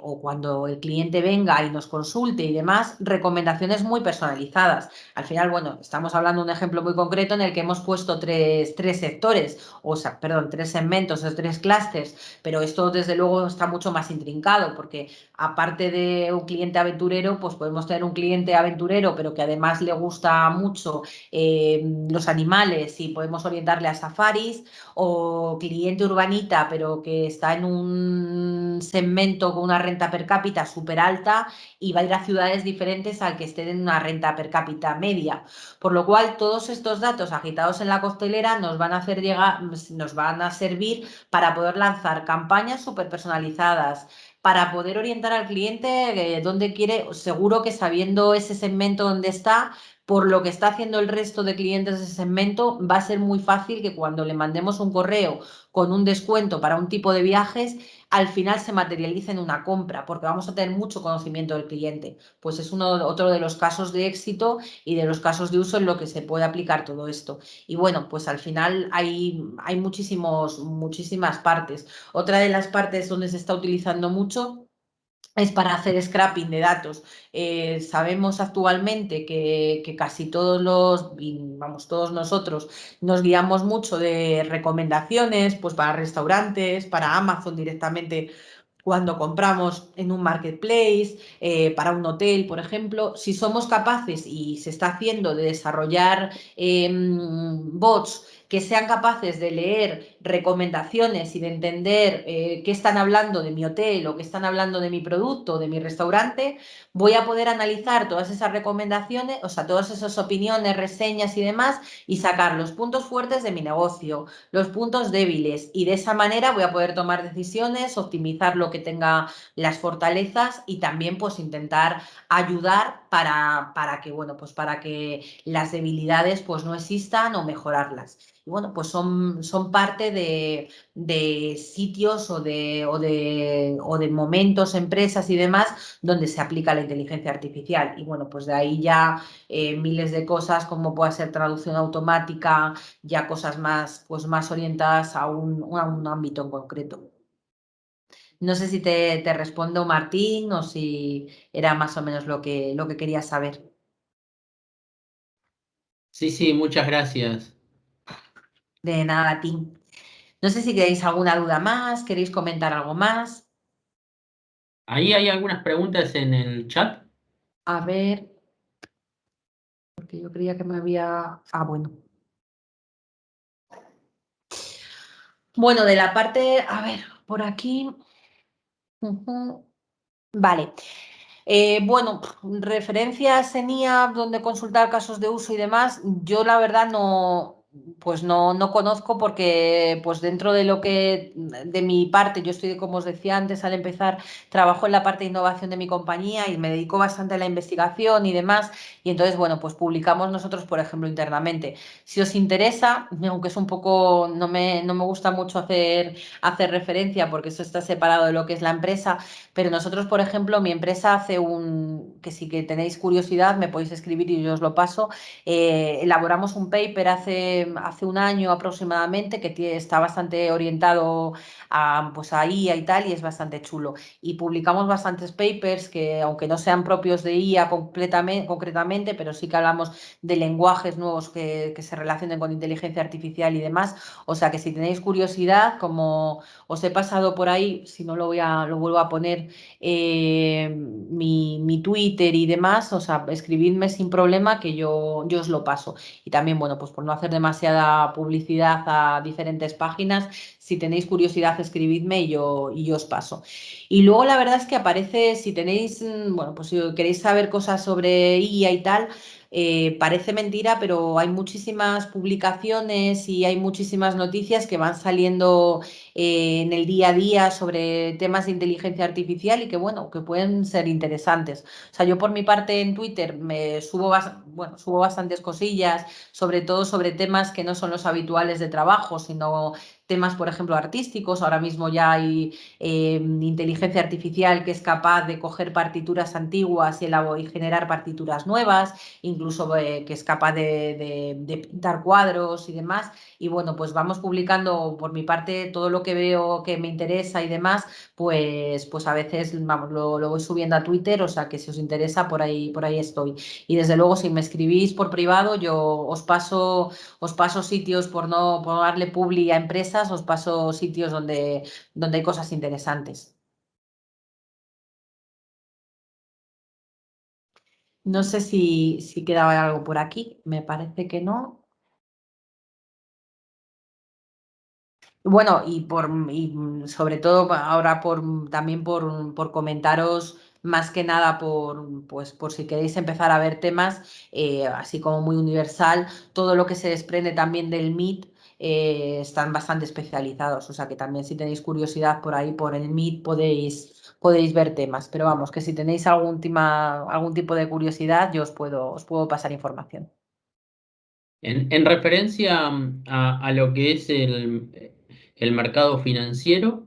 o cuando el cliente venga y nos consulte y demás, recomendaciones muy personalizadas. Al final, bueno, estamos hablando de un ejemplo muy concreto en el que hemos puesto tres sectores, o sea, perdón, tres segmentos o tres clústeres, pero esto desde luego está mucho más intrincado porque aparte de un cliente aventurero, pues podemos tener un cliente aventurero, pero que además le gusta mucho los animales y podemos orientarle a safaris, o cliente urbanita, pero que está en un segmento con una renta per cápita súper alta y va a ir a ciudades diferentes al que esté en una renta per cápita media. Por lo cual, todos estos datos agitados en la costelera nos van a hacer llegar, nos van a servir para poder lanzar campañas súper personalizadas, para poder orientar al cliente donde quiere, seguro que sabiendo ese segmento donde está, por lo que está haciendo el resto de clientes de ese segmento, va a ser muy fácil que cuando le mandemos un correo con un descuento para un tipo de viajes, al final se materialice en una compra, porque vamos a tener mucho conocimiento del cliente. Pues es otro de los casos de éxito y de los casos de uso en lo que se puede aplicar todo esto. Y bueno, pues al final hay muchísimas partes. Otra de las partes donde se está utilizando mucho es para hacer scrapping de datos. Sabemos actualmente que casi vamos, todos nosotros nos guiamos mucho de recomendaciones, pues para restaurantes, para Amazon directamente cuando compramos en un marketplace, para un hotel, por ejemplo. Si somos capaces, y se está haciendo, de desarrollar bots que sean capaces de leer recomendaciones y de entender qué están hablando de mi hotel o qué están hablando de mi producto, de mi restaurante, voy a poder analizar todas esas recomendaciones, o sea, todas esas opiniones, reseñas y demás, y sacar los puntos fuertes de mi negocio, los puntos débiles, y de esa manera voy a poder tomar decisiones, optimizar lo que tenga las fortalezas y también pues intentar ayudar para que, bueno, pues para que las debilidades pues no existan o mejorarlas. Y bueno, pues son parte de sitios o de momentos, empresas y demás donde se aplica la inteligencia artificial. Y bueno, pues de ahí ya miles de cosas como puede ser traducción automática, ya cosas más, pues más orientadas a un ámbito en concreto. No sé si te respondo, Martín, o si era más o menos lo que querías saber. Sí, sí, muchas gracias. De nada, Tim. No sé si queréis alguna duda más, queréis comentar algo más. Ahí hay algunas preguntas en el chat. A ver, porque yo creía que me había... Ah, bueno. Bueno, de la parte, a ver, por aquí. Ujú. Vale. Bueno, referencias en IA donde consultar casos de uso y demás, yo la verdad no, pues no conozco porque pues dentro de lo que de mi parte, yo estoy, como os decía antes al empezar, trabajo en la parte de innovación de mi compañía y me dedico bastante a la investigación y demás, y entonces, bueno, pues publicamos nosotros, por ejemplo, internamente. Si os interesa, aunque es un poco, no me gusta mucho hacer referencia porque eso está separado de lo que es la empresa, pero nosotros, por ejemplo, mi empresa hace que si que tenéis curiosidad, me podéis escribir y yo os lo paso. Elaboramos un paper hace un año aproximadamente que está bastante orientado pues a IA y tal, y es bastante chulo. Y publicamos bastantes papers que, aunque no sean propios de IA concretamente, pero sí que hablamos de lenguajes nuevos que se relacionen con inteligencia artificial y demás. O sea que si tenéis curiosidad, como os he pasado por ahí, si no lo vuelvo a poner, mi Twitter y demás, o sea, escribidme sin problema que yo os lo paso. Y también, bueno, pues por no hacer demasiada publicidad a diferentes páginas, si tenéis curiosidad, escribidme y yo os paso. Y luego la verdad es que aparece, si tenéis, bueno, pues si queréis saber cosas sobre IA y tal, parece mentira, pero hay muchísimas publicaciones y hay muchísimas noticias que van saliendo en el día a día sobre temas de inteligencia artificial y que, bueno, que pueden ser interesantes. O sea, yo por mi parte en Twitter bueno, subo bastantes cosillas, sobre todo sobre temas que no son los habituales de trabajo, sino temas, por ejemplo, artísticos. Ahora mismo ya hay inteligencia artificial que es capaz de coger partituras antiguas y generar partituras nuevas, incluso que es capaz de pintar cuadros y demás. Y bueno, pues vamos publicando por mi parte todo lo que veo que me interesa y demás, pues a veces vamos, lo voy subiendo a Twitter, o sea que si os interesa, por ahí estoy. Y desde luego, si me escribís por privado, yo os paso sitios por no darle publi a empresas, os paso sitios donde hay cosas interesantes. No sé si quedaba algo por aquí, me parece que no. Bueno, y sobre todo ahora también por comentaros más que nada pues por si queréis empezar a ver temas, así como muy universal, todo lo que se desprende también del Meet, están bastante especializados, o sea que también si tenéis curiosidad por ahí, por el Meet, podéis ver temas, pero vamos, que si tenéis algún tipo de curiosidad, yo os puedo pasar información. En referencia a lo que es el mercado financiero,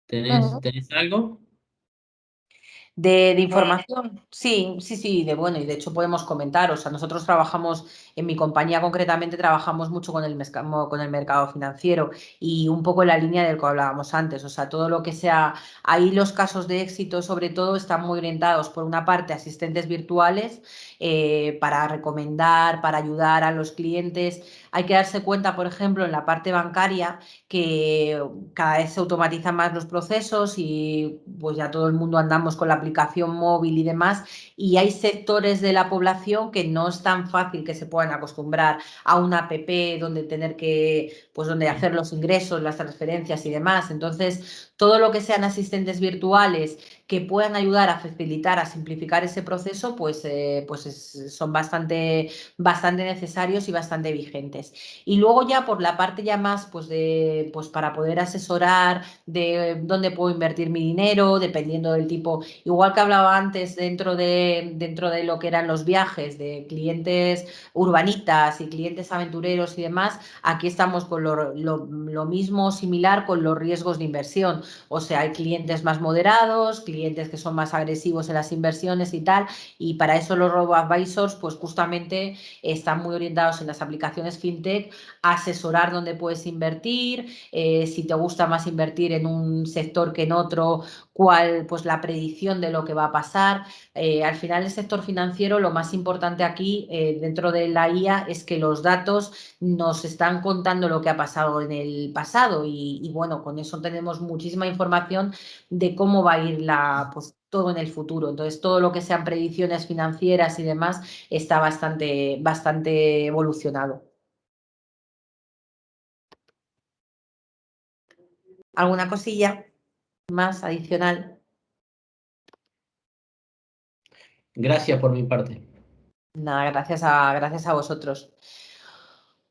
¿tenés algo? De información, sí, sí, sí, bueno, y de hecho podemos comentar, o sea, nosotros trabajamos, en mi compañía concretamente, trabajamos mucho con el mercado financiero y un poco en la línea del que hablábamos antes, o sea, todo lo que sea, ahí los casos de éxito sobre todo están muy orientados por una parte a asistentes virtuales, para recomendar, para ayudar a los clientes. Hay que darse cuenta, por ejemplo, en la parte bancaria, que cada vez se automatizan más los procesos y pues ya todo el mundo andamos con la aplicación móvil y demás, y hay sectores de la población que no es tan fácil que se puedan acostumbrar a una app donde hacer los ingresos, las transferencias y demás. Entonces, todo lo que sean asistentes virtuales que puedan ayudar a facilitar, a simplificar ese proceso, son bastante necesarios y bastante vigentes. Y luego ya por la parte ya más, pues para poder asesorar de dónde puedo invertir mi dinero, dependiendo del tipo, igual que hablaba antes dentro de lo que eran los viajes de clientes urbanitas y clientes aventureros y demás, aquí estamos con lo mismo, similar con los riesgos de inversión. O sea, hay clientes más moderados, clientes que son más agresivos en las inversiones y tal, y para eso los robo-advisors, pues justamente están muy orientados en las aplicaciones fintech, asesorar dónde puedes invertir, si te gusta más invertir en un sector que en otro, pues la predicción de lo que va a pasar. Al final, el sector financiero, lo más importante aquí, dentro de la IA, es que los datos nos están contando lo que ha pasado en el pasado y bueno, con eso tenemos muchísima información de cómo va a ir pues, todo en el futuro. Entonces, todo lo que sean predicciones financieras y demás está bastante evolucionado. ¿Alguna cosilla? más adicional. Gracias por mi parte. Nada, gracias a vosotros.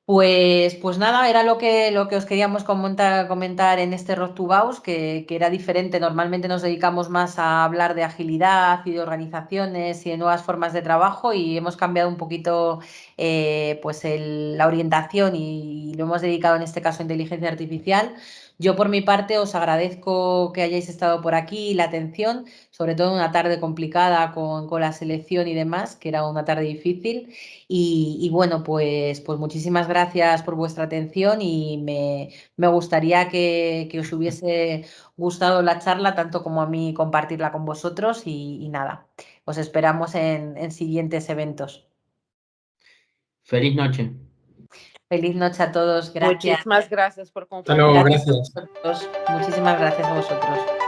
Pues nada, era lo que os queríamos comentar en este Road to Baus, que era diferente. Normalmente nos dedicamos más a hablar de agilidad y de organizaciones y de nuevas formas de trabajo, y hemos cambiado un poquito pues la orientación y lo hemos dedicado en este caso a inteligencia artificial. Yo por mi parte os agradezco que hayáis estado por aquí, la atención, sobre todo en una tarde complicada con la selección y demás, que era una tarde difícil. Y bueno, pues muchísimas gracias por vuestra atención, y me gustaría que os hubiese gustado la charla, tanto como a mí compartirla con vosotros, y nada, os esperamos en siguientes eventos. Feliz noche. Feliz noche a todos, gracias. Muchísimas gracias por Hasta luego, compartir. Gracias gracias. a vosotros, muchísimas gracias a vosotros.